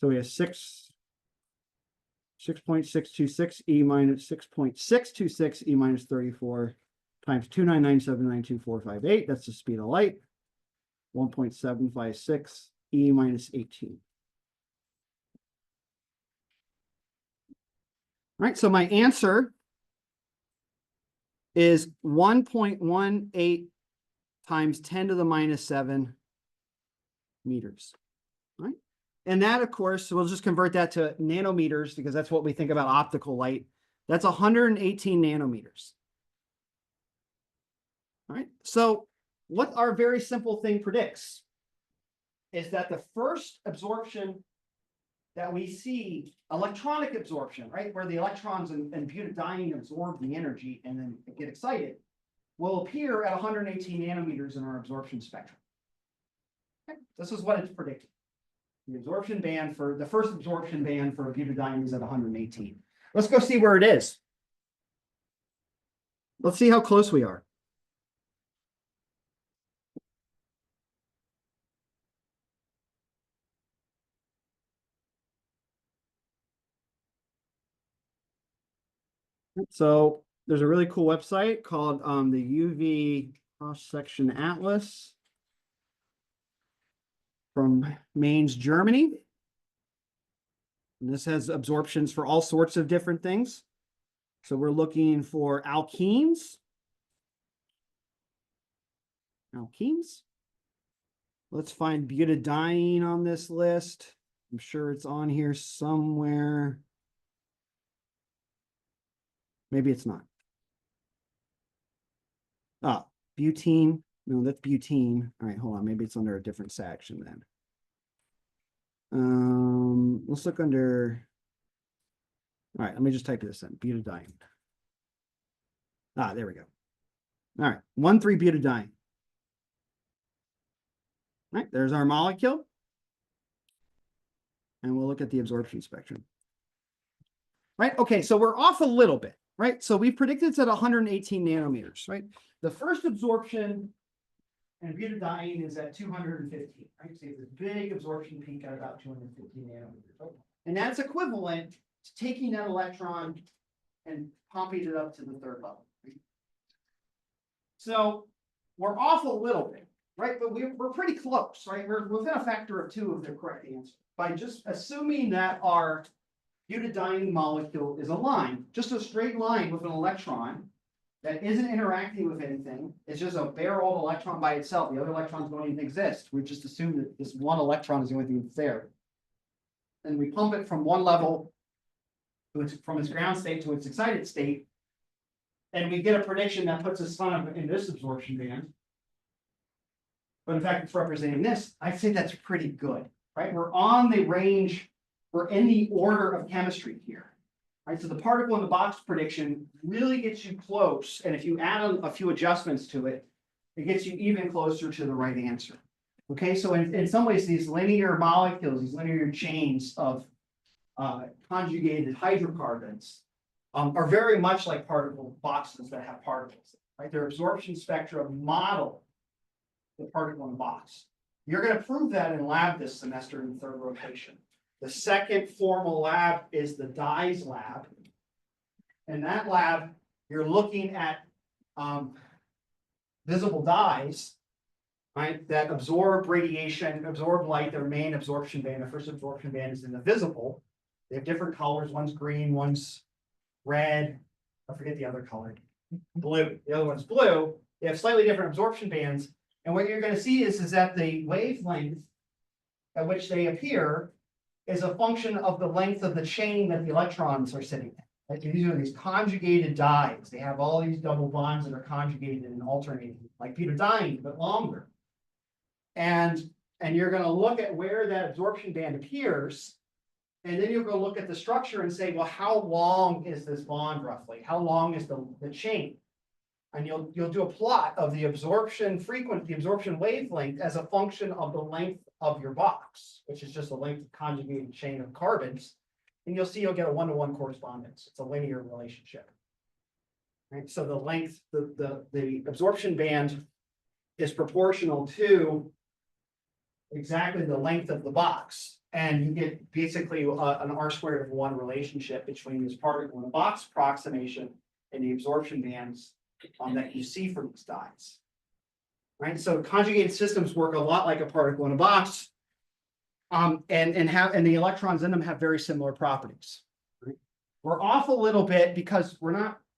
S1: So we have 6.626 E minus 6.626 E minus 34 times 299792458. That's the speed of light. 1.756 E minus 18. All right, so my answer is 1.18 times 10 to the minus 7 meters. All right. And that, of course, we'll just convert that to nanometers because that's what we think about optical light. That's 118 nanometers. All right. So what our very simple thing predicts is that the first absorption that we see, electronic absorption, right, where the electrons and butadiene absorb the energy and then get excited, will appear at 118 nanometers in our absorption spectrum. Okay. This is what it's predicting. The absorption band for the first absorption band for butadiene is at 118. Let's go see where it is. Let's see how close we are. So there's a really cool website called the UV cross-section atlas from Mainz, Germany. And this has absorptions for all sorts of different things. So we're looking for alkenes. Let's find butadiene on this list. I'm sure it's on here somewhere. Maybe it's not. Ah, butene. No, that's butene. All right, hold on. Maybe it's under a different section then. Let's look under. All right, let me just type this in. Butadiene. Ah, there we go. All right, 1,3-butadiene. All right, there's our molecule. And we'll look at the absorption spectrum. Right, okay, so we're off a little bit, right? So we predicted it's at 118 nanometers, right? The first absorption and butadiene is at 215, right? So you have this big absorption peak at about 215 nanometers, right? And that's equivalent to taking that electron and pumping it up to the third level. Right? So we're off a little bit, right? But we're pretty close, right? We're within a factor of 2 of the correct answer by just assuming that our butadiene molecule is a line, just a straight line with an electron that isn't interacting with anything. It's just a bare old electron by itself. The other electrons don't even exist. We just assume that this one electron is the only thing that's there. And we pump it from one level to from its ground state to its excited state. And we get a prediction that puts us in this absorption band. But in fact, it's representing this. I'd say that's pretty good, right? We're on the range. We're in the order of chemistry here. Right, so the particle in the box prediction really gets you close, and if you add a few adjustments to it, it gets you even closer to the right answer. Okay, so in some ways, these linear molecules, these linear chains of conjugated hydrocarbons are very much like particle boxes that have particles. Right, their absorption spectra model the particle in the box. You're going to prove that in lab this semester in the third rotation. The second formal lab is the dyes lab. In that lab, you're looking at visible dyes, right, that absorb radiation, absorb light, their main absorption band. The first absorption band is in the visible. They have different colors. One's green, one's red. I forget the other color. Blue. The other one's blue. They have slightly different absorption bands. And what you're going to see is that the wavelength at which they appear is a function of the length of the chain that the electrons are sitting in. Right? These are these conjugated dyes. They have all these double bonds that are conjugated and alternating, like butadiene, but longer. And you're going to look at where that absorption band appears, and then you'll go look at the structure and say, well, how long is this bond roughly? How long is the chain? And you'll do a plot of the absorption frequency, the absorption wavelength as a function of the length of your box, which is just the length of conjugated chain of carbons. And you'll see you'll get a 1-to-1 correspondence. It's a linear relationship. Right, so the length, the absorption band is proportional to exactly the length of the box. And you get basically an R²(1) relationship between this particle in a box approximation and the absorption bands that you see from these dyes. Right, so conjugated systems work a lot like a particle in a box, and the electrons in them have very similar properties. Right? We're off a little bit because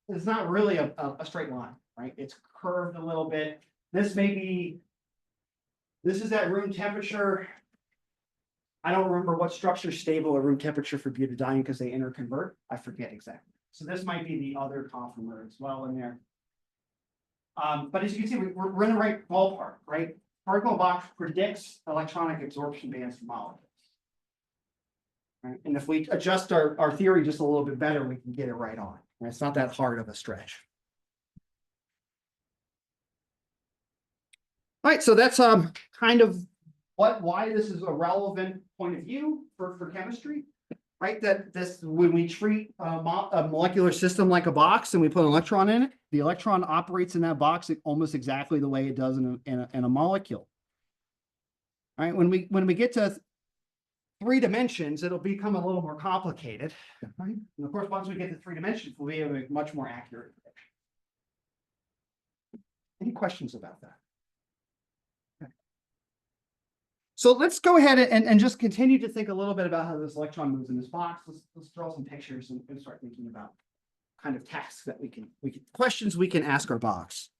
S1: it's not really a straight line, right? It's curved a little bit. This is at room temperature. I don't remember what structure is stable at room temperature for butadiene because they interconvert. I forget exactly. So this might be the other conformer as well in there. But as you can see, we're in the right ballpark, right? Particle box predicts electronic absorption bands for molecules. Right? And if we adjust our theory just a little bit better, we can get it right on. Right? It's not that hard of a stretch. All right, so that's kind of why this is a relevant point of view for chemistry, right? That when we treat a molecular system like a box and we put an electron in it, the electron operates in that box almost exactly the way it does in a molecule. All right, when we get to 3 dimensions, it'll become a little more complicated. Right? And of course, once we get to 3 dimensions, we'll be able to make much more accurate prediction. Any questions about that? So let's go ahead and just continue to think a little bit about how this electron moves in this box. Let's draw some pictures and start thinking about kind of tasks that questions we can ask our box.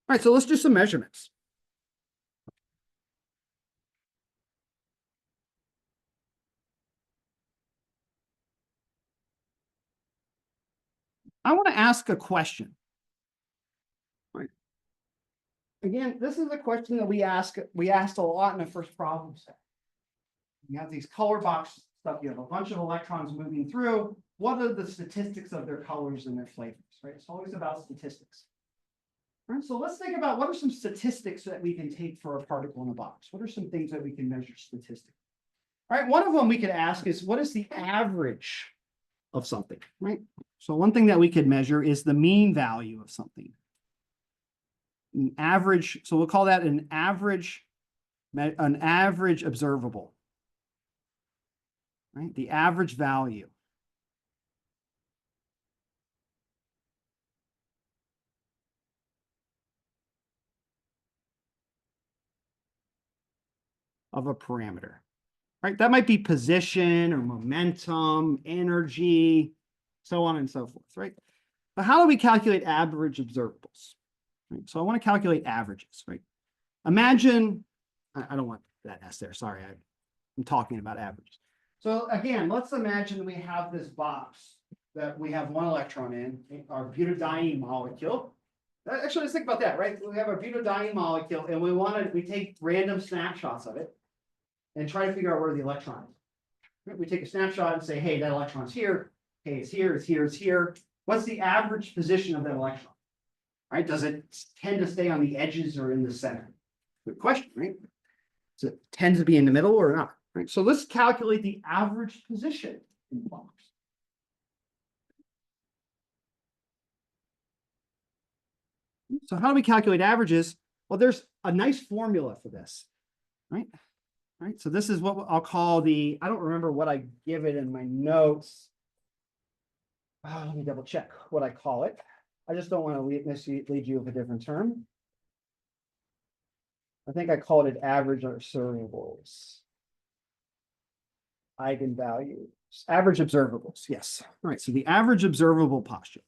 S1: All right, so let's do some measurements. I want to ask a question. Right. Again, this is a question that we asked a lot in the first problem set. You have these color box stuff. You have a bunch of electrons moving through. What are the statistics of their colors and their flavors? Right. It's always about statistics. All right. So let's think about what are some statistics that we can take for a particle in a box. What are some things that we can measure statistically? All right. One of them we could ask is what is the average of something? Right. So one thing that we could measure is the mean value of something. An average. So we'll call that an average observable. Right? The average value. Of a parameter. Right? That might be position or momentum, energy, so on and so forth, right? But how do we calculate average observables? Right? So I want to calculate averages, right? Imagine, I don't want that S there, sorry, I'm talking about averages. So again, let's imagine we have this box that we have 1 electron in, our butadiene molecule. Actually, let's think about that, right? We have our butadiene molecule and we take random snapshots of it and try to figure out where the electron is. We take a snapshot and say, hey, that electron's here. Hey, it's here, it's here, it's here. What's the average position of that electron? Right? Does it tend to stay on the edges or in the center? Good question, right? Does it tend to be in the middle or not? Right? So let's calculate the average position in the box. So how do we calculate averages? Well, there's a nice formula for this, right? Right. So this is what I'll call I don't remember what I give it in my notes. Let me double check what I call it. I just don't want to lead you with a different term. I think I called it average observables. Eigenvalues. Average observables. Yes. All right. So the average observable postulate.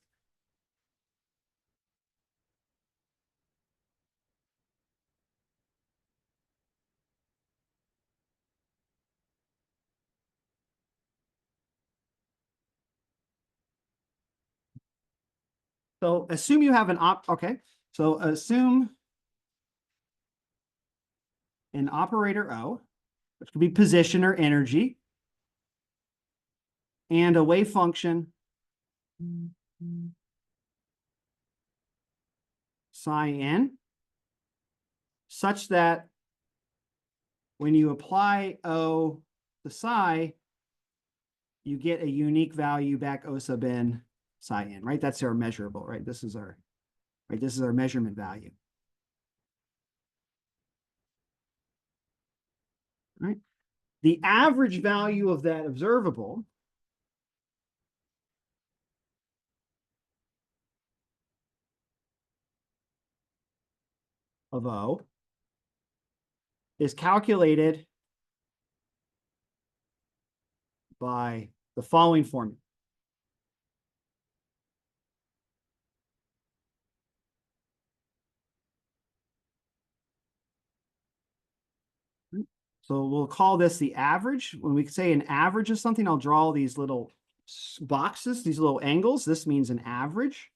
S1: So assume you have okay. So assume an operator O, which could be position or energy, and a wave function psi n, such that when you apply O to psi, you get a unique value back O sub n psi n, right? That's our measurable, right? This is our measurement value. Right? The average value of that observable of O is calculated by the following formula. So we'll call this the average. When we say an average of something, I'll draw these little boxes, these little angles. This means an average.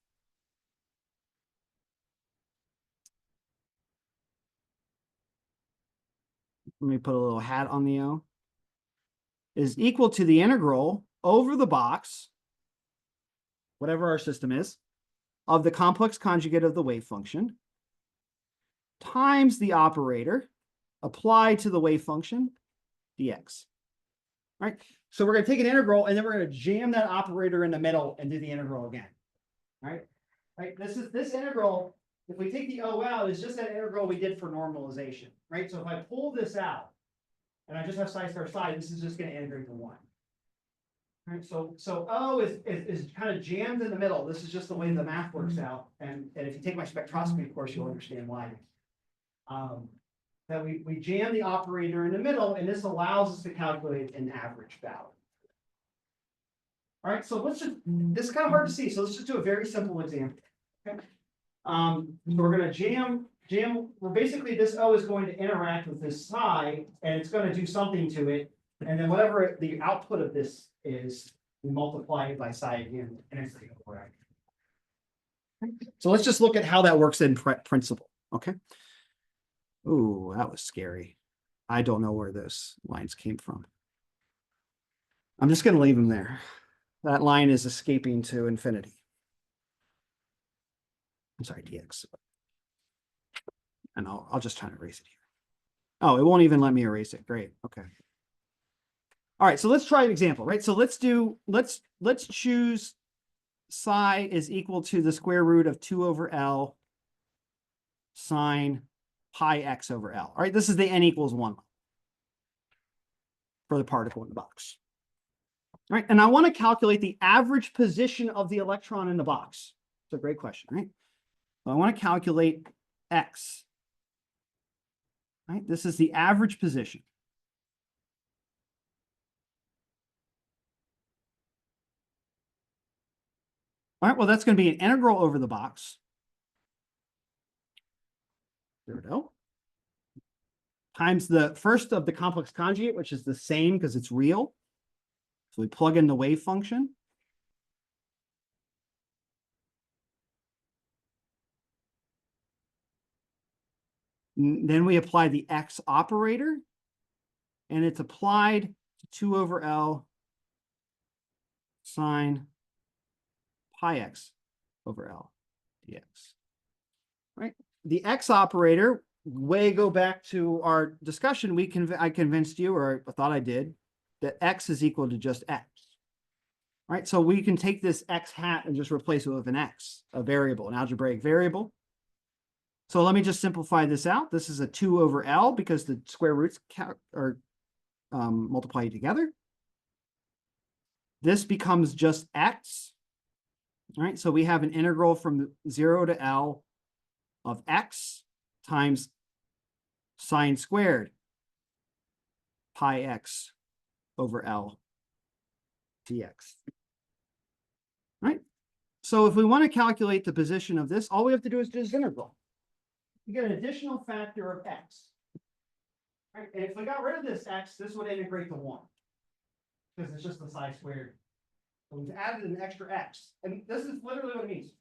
S1: Let me put a little hat on the O. Is equal to the integral over the box, whatever our system is, of the complex conjugate of the wave function times the operator applied to the wave function dx. Right? So we're going to take an integral and then we're going to jam that operator in the middle and do the integral again. Right? Right? This integral, if we take the O out, is just that integral we did for normalization. Right? So if I pull this out and I just have psi star psi, this is just going to integrate to 1. Right? So O is kind of jammed in the middle. This is just the way the math works out. And if you take my spectroscopy course, you'll understand why. That we jam the operator in the middle, and this allows us to calculate an average value. All right, so let's just, this is kind of hard to see, so let's just do a very simple example. Okay. So we're going to jam, well, basically this O is going to interact with this psi, and it's going to do something to it, and then whatever the output of this is, we multiply it by psi again, and it's going to correct. So let's just look at how that works in principle, okay? Ooh, that was scary. I don't know where those lines came from. I'm just going to leave them there. That line is escaping to infinity. I'm sorry, dx. And I'll just try to erase it here. Oh, it won't even let me erase it. Great. Okay. All right, so let's try an example, right? So let's choose psi is equal to the square root of 2 over L sine pi x over L. All right, this is the n equals 1 for the particle in the box. All right, and I want to calculate the average position of the electron in the box. It's a great question, right? So I want to calculate x. Right, this is the average position. All right, well, that's going to be an integral over the box. There we go. Times the first of the complex conjugate, which is the same because it's real. So we plug in the wave function. Then we apply the x operator, and it's applied to 2 over L sine pi x over L dx. Right? The x operator, go back to our discussion, I convinced you, or I thought I did, that x is equal to just x. Right? So we can take this x hat and just replace it with an x, a variable, an algebraic variable. So let me just simplify this out. This is a 2 over L because the square roots are multiplied together. This becomes just x. All right, so we have an integral from 0 to L of x times sine squared pi x over L dx. Right? So if we want to calculate the position of this, all we have to do is do this integral. You get an additional factor of x. Right? And if we got rid of this x, this would integrate to 1 because it's just the psi squared. So we've added an extra x, and this is literally what it means.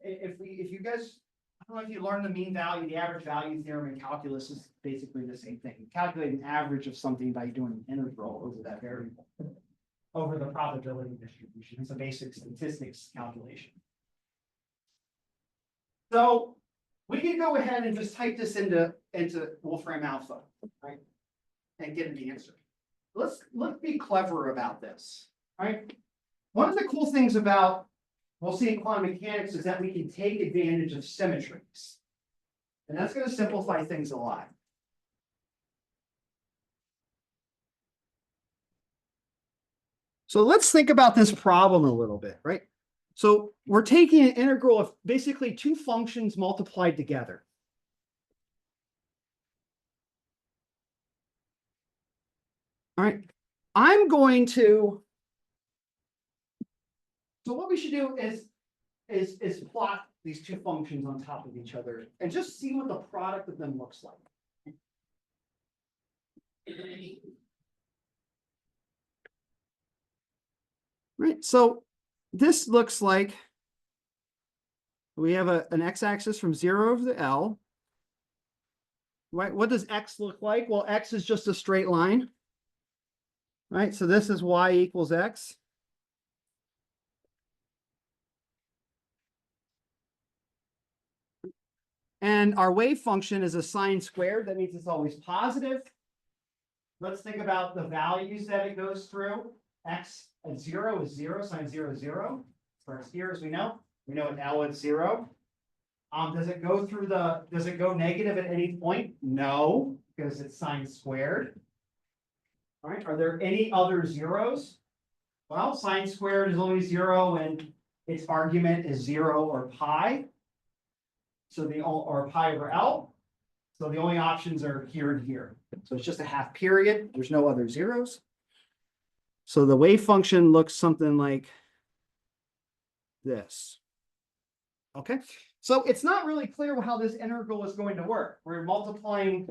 S1: If you guys, I don't know if you learned the mean value, the average value theorem in calculus is basically the same thing. You calculate an average of something by doing an integral over that variable, over the probability distribution. It's a basic statistics calculation. So we can go ahead and just type this into Wolfram alpha, right? And get an answer. Let's be clever about this. right? One of the cool things about, we'll see in quantum mechanics, is that we can take advantage of symmetries. And that's going to simplify things a lot. So let's think about this problem a little bit, right? So we're taking an integral of basically two functions multiplied together. All right, I'm going to, so what we should do is plot these two functions on top of each other and just see what the product of them looks like. Right, so this looks like we have an x-axis from 0 over to L. Right, what does x look like? Well, x is just a straight line. Right, so this is y equals x. And our wave function is a sine squared. That means it's always positive. Let's think about the values that it goes through. X at 0 is 0, sine 0 is 0. Starts here, as we know. We know at L it's 0. Does it go negative at any point? No, because it's sine squared. All right, are there any other zeros? Well, sine squared is only 0 and its argument is 0 or pi. So or pi over L. So the only options are here and here. So it's just a half period. There's no other zeros. So the wave function looks something like this. Okay, so it's not really clear how this integral is going to work. We're multiplying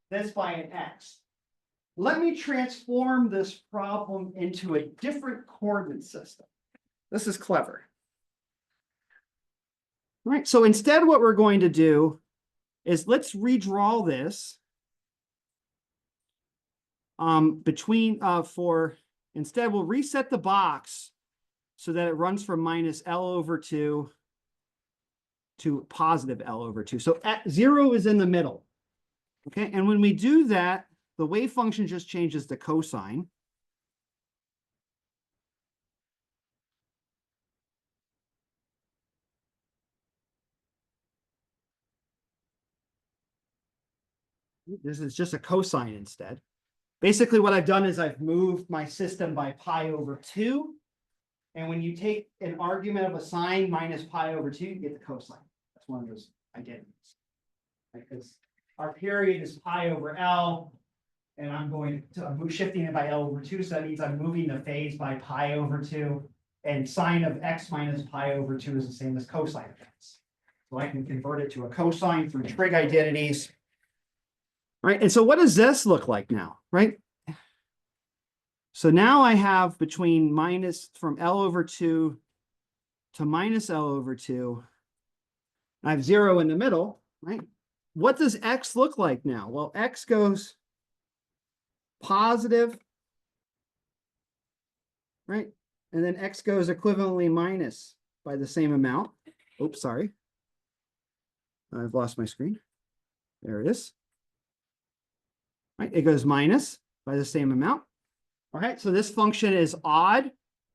S1: this by an x. Let me transform this problem into a different coordinate system. This is clever. All right, so instead what we're going to do is let's redraw this instead we'll reset the box so that it runs from minus L over 2 to positive L over 2. So at 0 is in the middle. Okay, and when we do that, the wave function just changes to cosine. This is just a cosine instead. Basically, what I've done is I've moved my system by pi over 2. And when you take an argument of a sine minus pi over 2, you get the cosine. That's one of those identities. Because our period is pi over L, and I'm shifting it by L over 2. So that means I'm moving the phase by pi over 2. And sine of x minus pi over 2 is the same as cosine of x. So I can convert it to a cosine through trig identities. Right, and so what does this look like now, right? So now I have between from L over 2 to minus L over 2. I have 0 in the middle, right? What does x look like now? Well, x goes positive, right? And then x goes equivalently minus by the same amount. Oops, sorry. I've lost my screen. There it is. Right, it goes minus by the same amount. All right, so this function is odd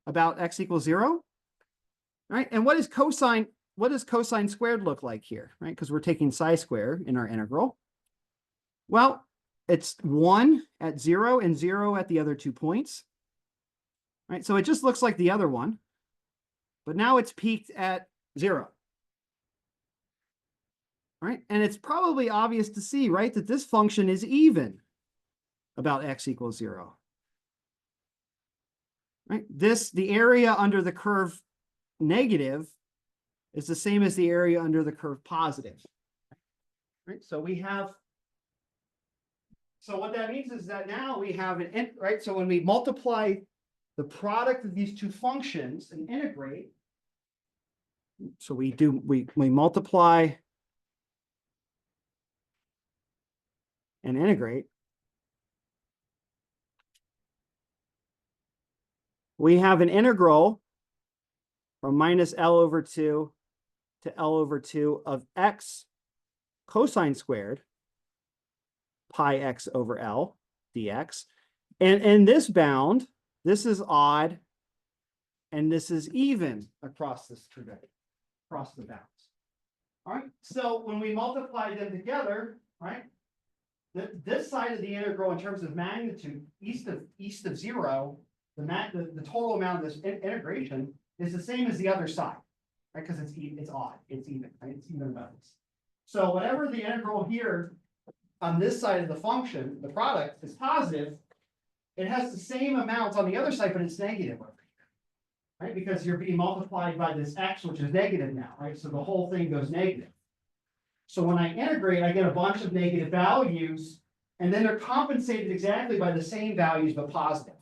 S1: about x equals 0. All right, and what does cosine squared look like here, right? Because we're taking psi squared in our integral. Well, it's 1 at 0 and 0 at the other 2 points. All right, so it just looks like the other one, but now it's peaked at 0. All right, and it's probably obvious to see, right, that this function is even about x equals 0. Right, the area under the curve negative is the same as the area under the curve positive. Right, so what that means is that now we have right, so when we multiply the product of these two functions and integrate, so we multiply and integrate, we have an integral from minus L over 2 to L over 2 of x cosine squared pi x over L dx. And in this bound, this is odd and this is even across this trajectory, across the bounds. All right, so when we multiply them together, right, this side of the integral in terms of magnitude, east of zero, the total amount of this integration is the same as the other side, right? Because it's odd, it's even, right? It's even values. So whatever the integral here on this side of the function, the product is positive, it has the same amount on the other side, but it's negative over here, right? Because you're being multiplied by this x, which is negative now, right? So the whole thing goes negative. So when I integrate, I get a bunch of negative values, and then they're compensated exactly by the same values, but positive.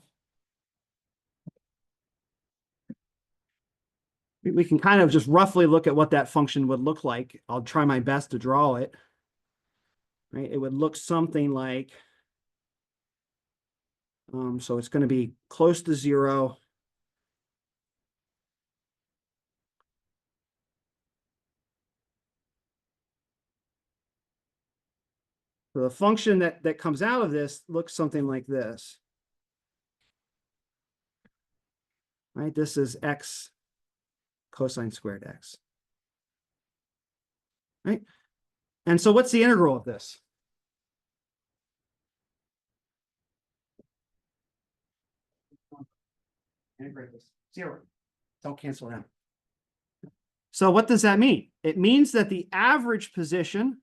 S1: We can kind of just roughly look at what that function would look like. I'll try my best to draw it. Right? It would look something like, so it's going to be close to zero. So the function that comes out of this looks something like this. Right? This is x cosine squared x. Right? And so what's the integral of this? Integrate this. Zero. Don't cancel it out. So what does that mean? It means that the average position,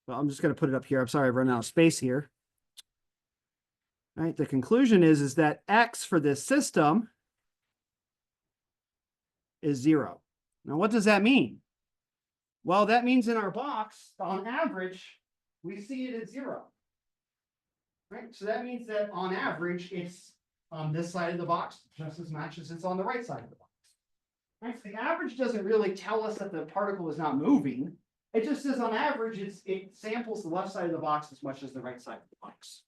S1: well, I'm just going to put it up here. I'm sorry, I've run out of space here. Right? The conclusion is that x for this system is zero. Now, what does that mean? Well, that means in our box, on average, we see it at zero. Right? So that means that on average, it's on this side of the box just as much as it's on the right side of the box. Right? So the average doesn't really tell us that the particle is not moving. It just says on average, it samples the left side of the box as much as the right side of the box.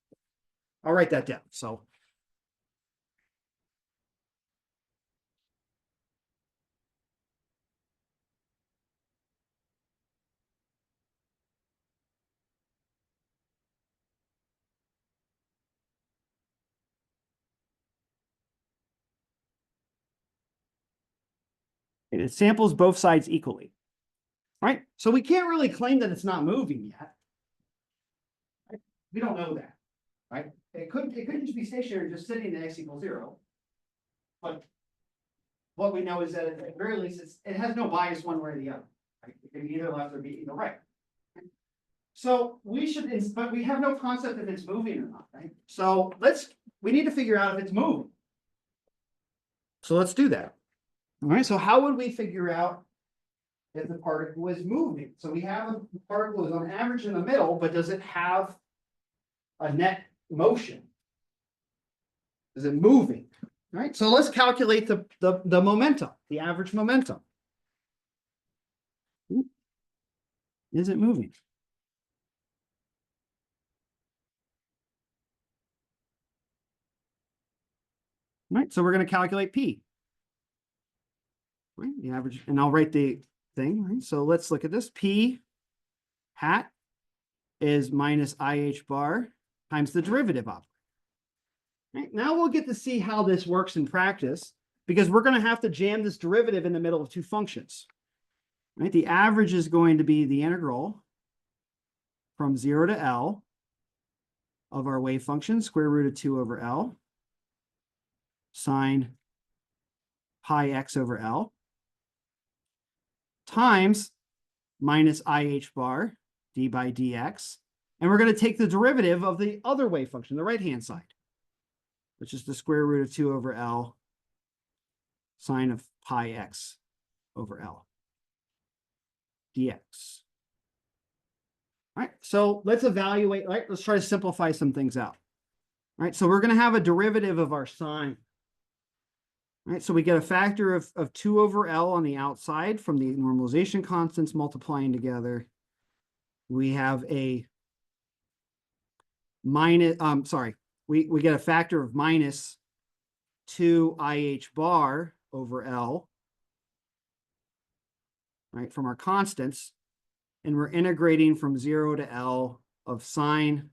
S1: I'll write that down. So it samples both sides equally. Right? So we can't really claim that it's not moving yet. Right? We don't know that. Right? It couldn't just be stationary, just sitting at x equals zero. But what we know is that at the very least, it has no bias one way or the other. Right? It can be either left or be either right. So we should, but we have no concept if it's moving or not, right? So we need to figure out if it's moving. So let's do that. All right, so how would we figure out if the particle is moving? So we have a particle is on average in the middle, but does it have a net motion? Is it moving? All right, so let's calculate the momentum, the average momentum. Is it moving? Right, so we're going to calculate P. Right, the average, and I'll write the thing. Right, so let's look at this. P hat is minus IH bar times the derivative operator. Right, now we'll get to see how this works in practice, because we're going to have to jam this derivative in the middle of two functions. Right, the average is going to be the integral from 0 to L of our wave function, square root of 2 over L, sine pi x over L, times minus IH bar d by dx. And we're going to take the derivative of the other wave function, the right-hand side, which is the square root of 2 over L sine of pi x over L dx. All right, so let's evaluate. All right, let's try to simplify some things out. All right, so we're going to have a derivative of our sine. All right, so we get a factor of 2 over L on the outside from the normalization constants multiplying together. We have a minus, we get a factor of minus 2 IH bar over L, right, from our constants. And we're integrating from 0 to L of sine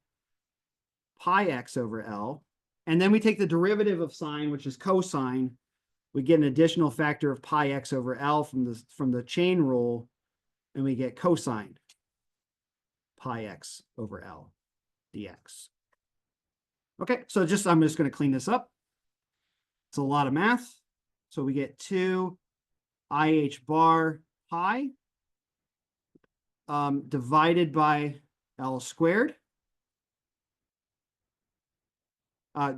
S1: pi x over L. And then we take the derivative of sine, which is cosine, we get an additional factor of pi x over L from the chain rule, and we get cosine pi x over L dx. Okay, so I'm just going to clean this up. It's a lot of math. So we get 2 IH bar pi divided by L squared.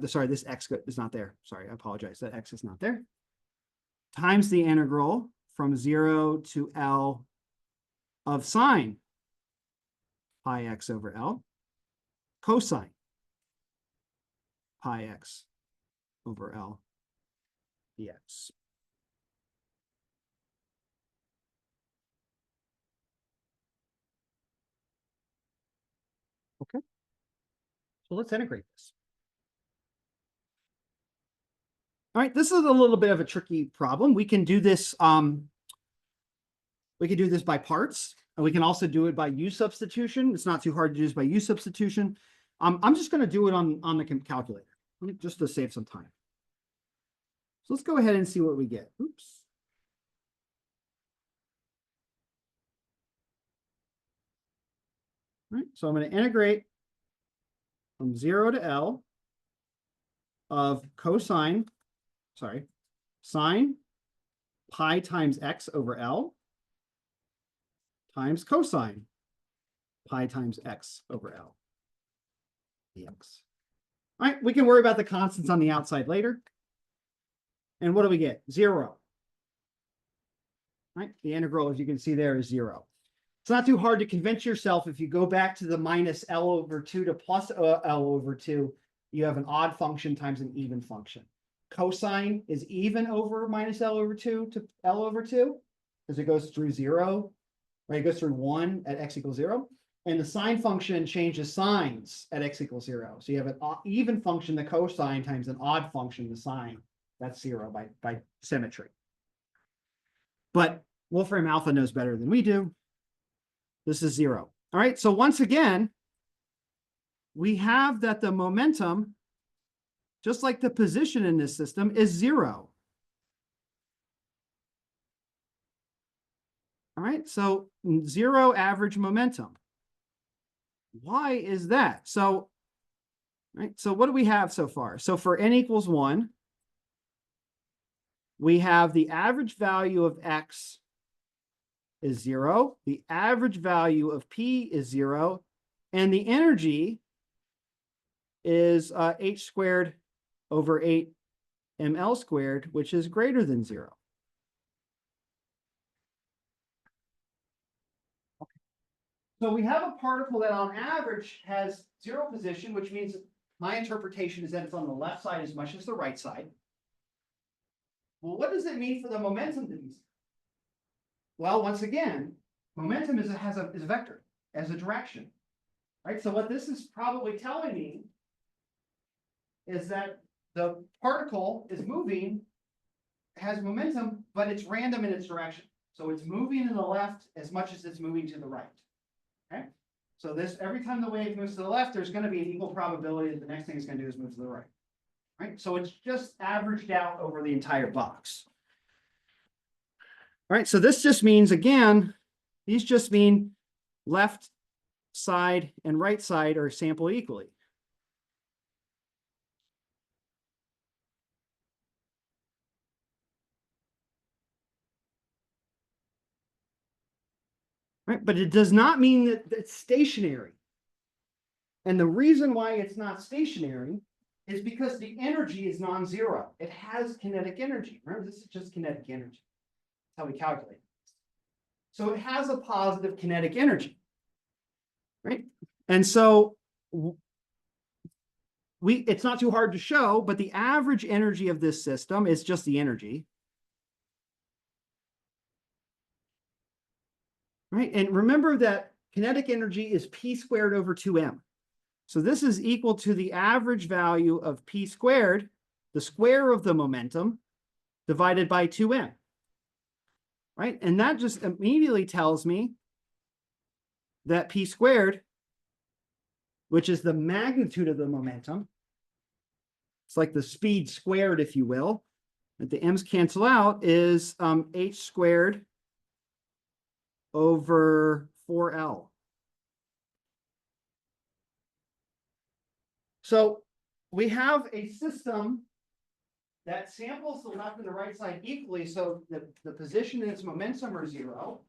S1: Sorry, this x is not there. Sorry, I apologize. That x is not there. Times the integral from 0 to L of sine pi x over L cosine pi x over L dx. Okay. So let's integrate this. All right, this is a little bit of a tricky problem. We can do this by parts, and we can also do it by u substitution. It's not too hard to do this by u substitution. I'm just going to do it on the calculator just to save some time. So let's go ahead and see what we get. Oops. All right, so I'm going to integrate from 0 to L of sine pi times x over L times cosine pi times x over L dx. All right, we can worry about the constants on the outside later. And what do we get? 0. All right, the integral, as you can see there, is 0. It's not too hard to convince yourself if you go back to the minus L over 2 to plus L over 2, you have an odd function times an even function. Cosine is even over minus L over 2 to L over 2 because it goes through 0, right? It goes through 1 at x equals 0. And the sine function changes signs at x equals 0. So you have an even function, the cosine, times an odd function, the sine. That's 0 by symmetry. But Wolfram alpha knows better than we do. This is 0. All right, so once again, we have that the momentum, just like the position in this system, is 0. All right, so 0 average momentum. Why is that? So, right, so what do we have so far? So for n equals 1, we have the average value of x is 0, the average value of p is 0, and the energy is h squared over 8 ml squared, which is greater than 0. Okay. So we have a particle that on average has 0 position, which means my interpretation is that it's on the left side as much as the right side. Well, what does it mean for the momentum to be 0? Well, once again, momentum is a vector, as a direction, right? So what this is probably telling me is that the particle is moving, has momentum, but it's random in its direction. So it's moving to the left as much as it's moving to the right. Okay. So this, every time the wave moves to the left, there's going to be an equal probability that the next thing it's going to do is move to the right. Right. So it's just averaged out over the entire box. All right. So this just means, again, these just mean left side and right side are sampled equally. Right. But it does not mean that it's stationary. And the reason why it's not stationary is because the energy is non-zero. It has kinetic energy. Remember, this is just kinetic energy. That's how we calculate it. So it has a positive kinetic energy, right? And so it's not too hard to show, but the average energy of this system is just the energy. Right? And remember that kinetic energy is p squared over 2m. So this is equal to the average value of p squared, the square of the momentum, divided by 2m. Right? And that just immediately tells me that p squared, which is the magnitude of the momentum, it's like the speed squared, if you will, that the m's cancel out is h squared over 4L. So we have a system that samples the left and the right side equally, so the position and its momentum are 0,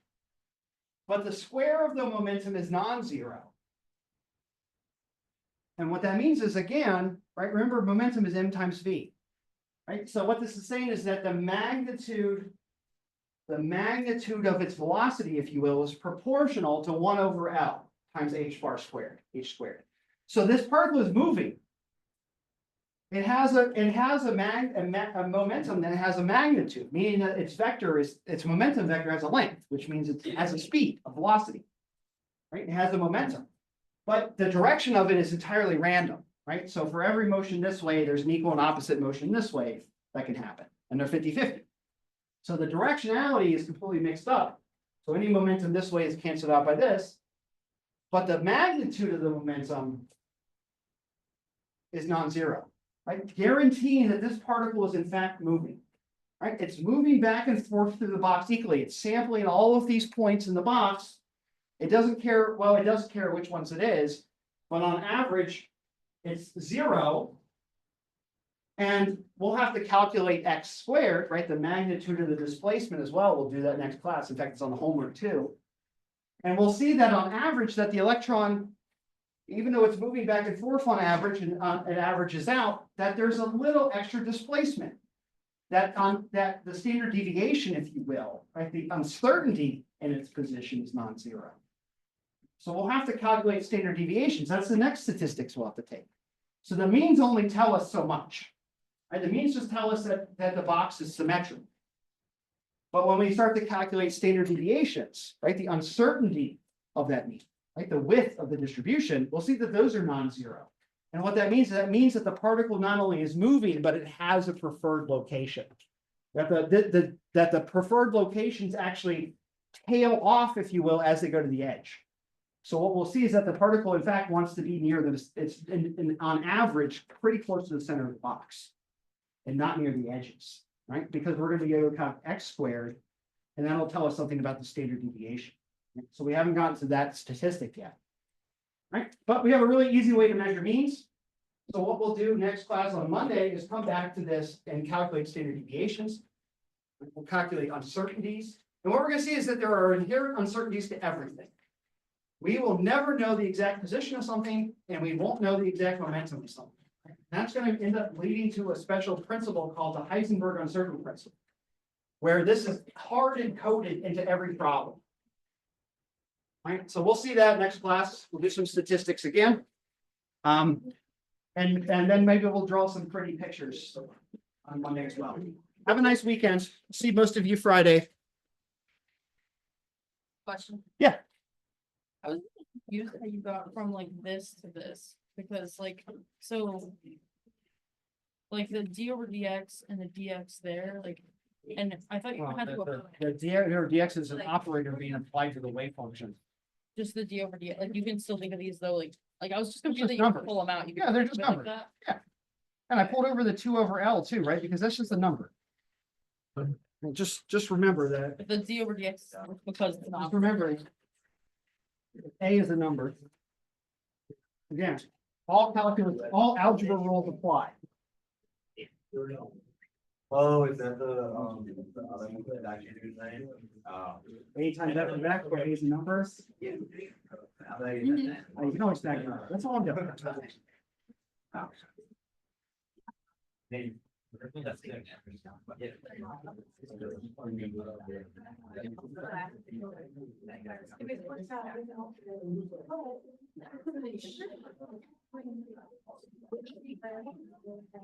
S1: but the square of the momentum is non-zero. And what that means is, again, right, remember momentum is m times v, right? So what this is saying is that the magnitude of its velocity, if you will, is proportional to 1 over L times h bar squared, h squared. So this particle is moving. It has a momentum that has a magnitude, meaning that its momentum vector has a length, which means it has a speed, a velocity, right? It has a momentum, but the direction of it is entirely random, right? So for every motion this way, there's an equal and opposite motion this way that can happen, and they're 50-50. So the directionality is completely mixed up. So any momentum this way is canceled out by this, but the magnitude of the momentum is non-zero. Right, guaranteeing that this particle is in fact moving, right? It's moving back and forth through the box equally. It's sampling all of these points in the box. It doesn't care, well, it does care which ones it is, but on average, it's 0. And we'll have to calculate x squared, right? The magnitude of the displacement as well. We'll do that next class. In fact, it's on the homework too. And we'll see that on average that the electron, even though it's moving back and forth on average and it averages out, that there's a little extra displacement. That the standard deviation, if you will, right, the uncertainty in its position is non-zero. So we'll have to calculate standard deviations. That's the next statistics we'll have to take. So the means only tell us so much. Right? The means just tell us that the box is symmetrical. But when we start to calculate standard deviations, right, the uncertainty of that mean, right, the width of the distribution, we'll see that those are non-zero. And what that means that the particle not only is moving, but it has a preferred location. That the preferred locations actually tail off, if you will, as they go to the edge. So what we'll see is that the particle, in fact, wants to be near on average, pretty close to the center of the box, and not near the edges, right? Because we're going to be able to count x squared, and that'll tell us something about the standard deviation. So we haven't gotten to that statistic yet, right? But we have a really easy way to measure means. So what we'll do next class on Monday is come back to this and calculate standard deviations. We'll calculate uncertainties. And what we're going to see is that there are inherent uncertainties to everything. We will never know the exact position of something, and we won't know the exact momentum of something. That's going to end up leading to a special principle called the Heisenberg uncertainty principle, where this is hard coded into every problem. Right, so we'll see that next class. We'll do some statistics again. And then maybe we'll draw some pretty pictures on Monday as well. Have a nice weekend. See most of you Friday.
S2: Question.
S1: Yeah.
S2: I was confused how you got from like this to this, because like, so like the d over dx and the dx there, like, and I thought you had to go
S1: The dx is an operator being applied to the wave function.
S2: just the d over dx, like you can still think of these though, like I was just
S1: It's
S2: confused
S1: just
S2: that you could
S1: numbers.
S2: pull them out. You
S1: Yeah,
S2: could
S1: they're
S2: think
S1: just
S2: of it
S1: numbers.
S2: that.
S1: Yeah. And I pulled over the 2 over L too, right? Because that's just a number. Well, just remember that.
S2: But the d over dx is because it's
S1: Just
S2: not.
S1: remember, A is a number. Again, all calculus, all algebra rules apply.
S3: Oh, is that the
S1: A times F and back, where A is a number. You can always stack it up. That's all I'm doing.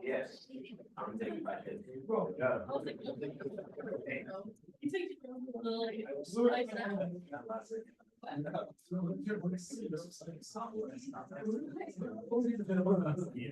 S3: Yes. I'm taking my head.
S2: Yeah.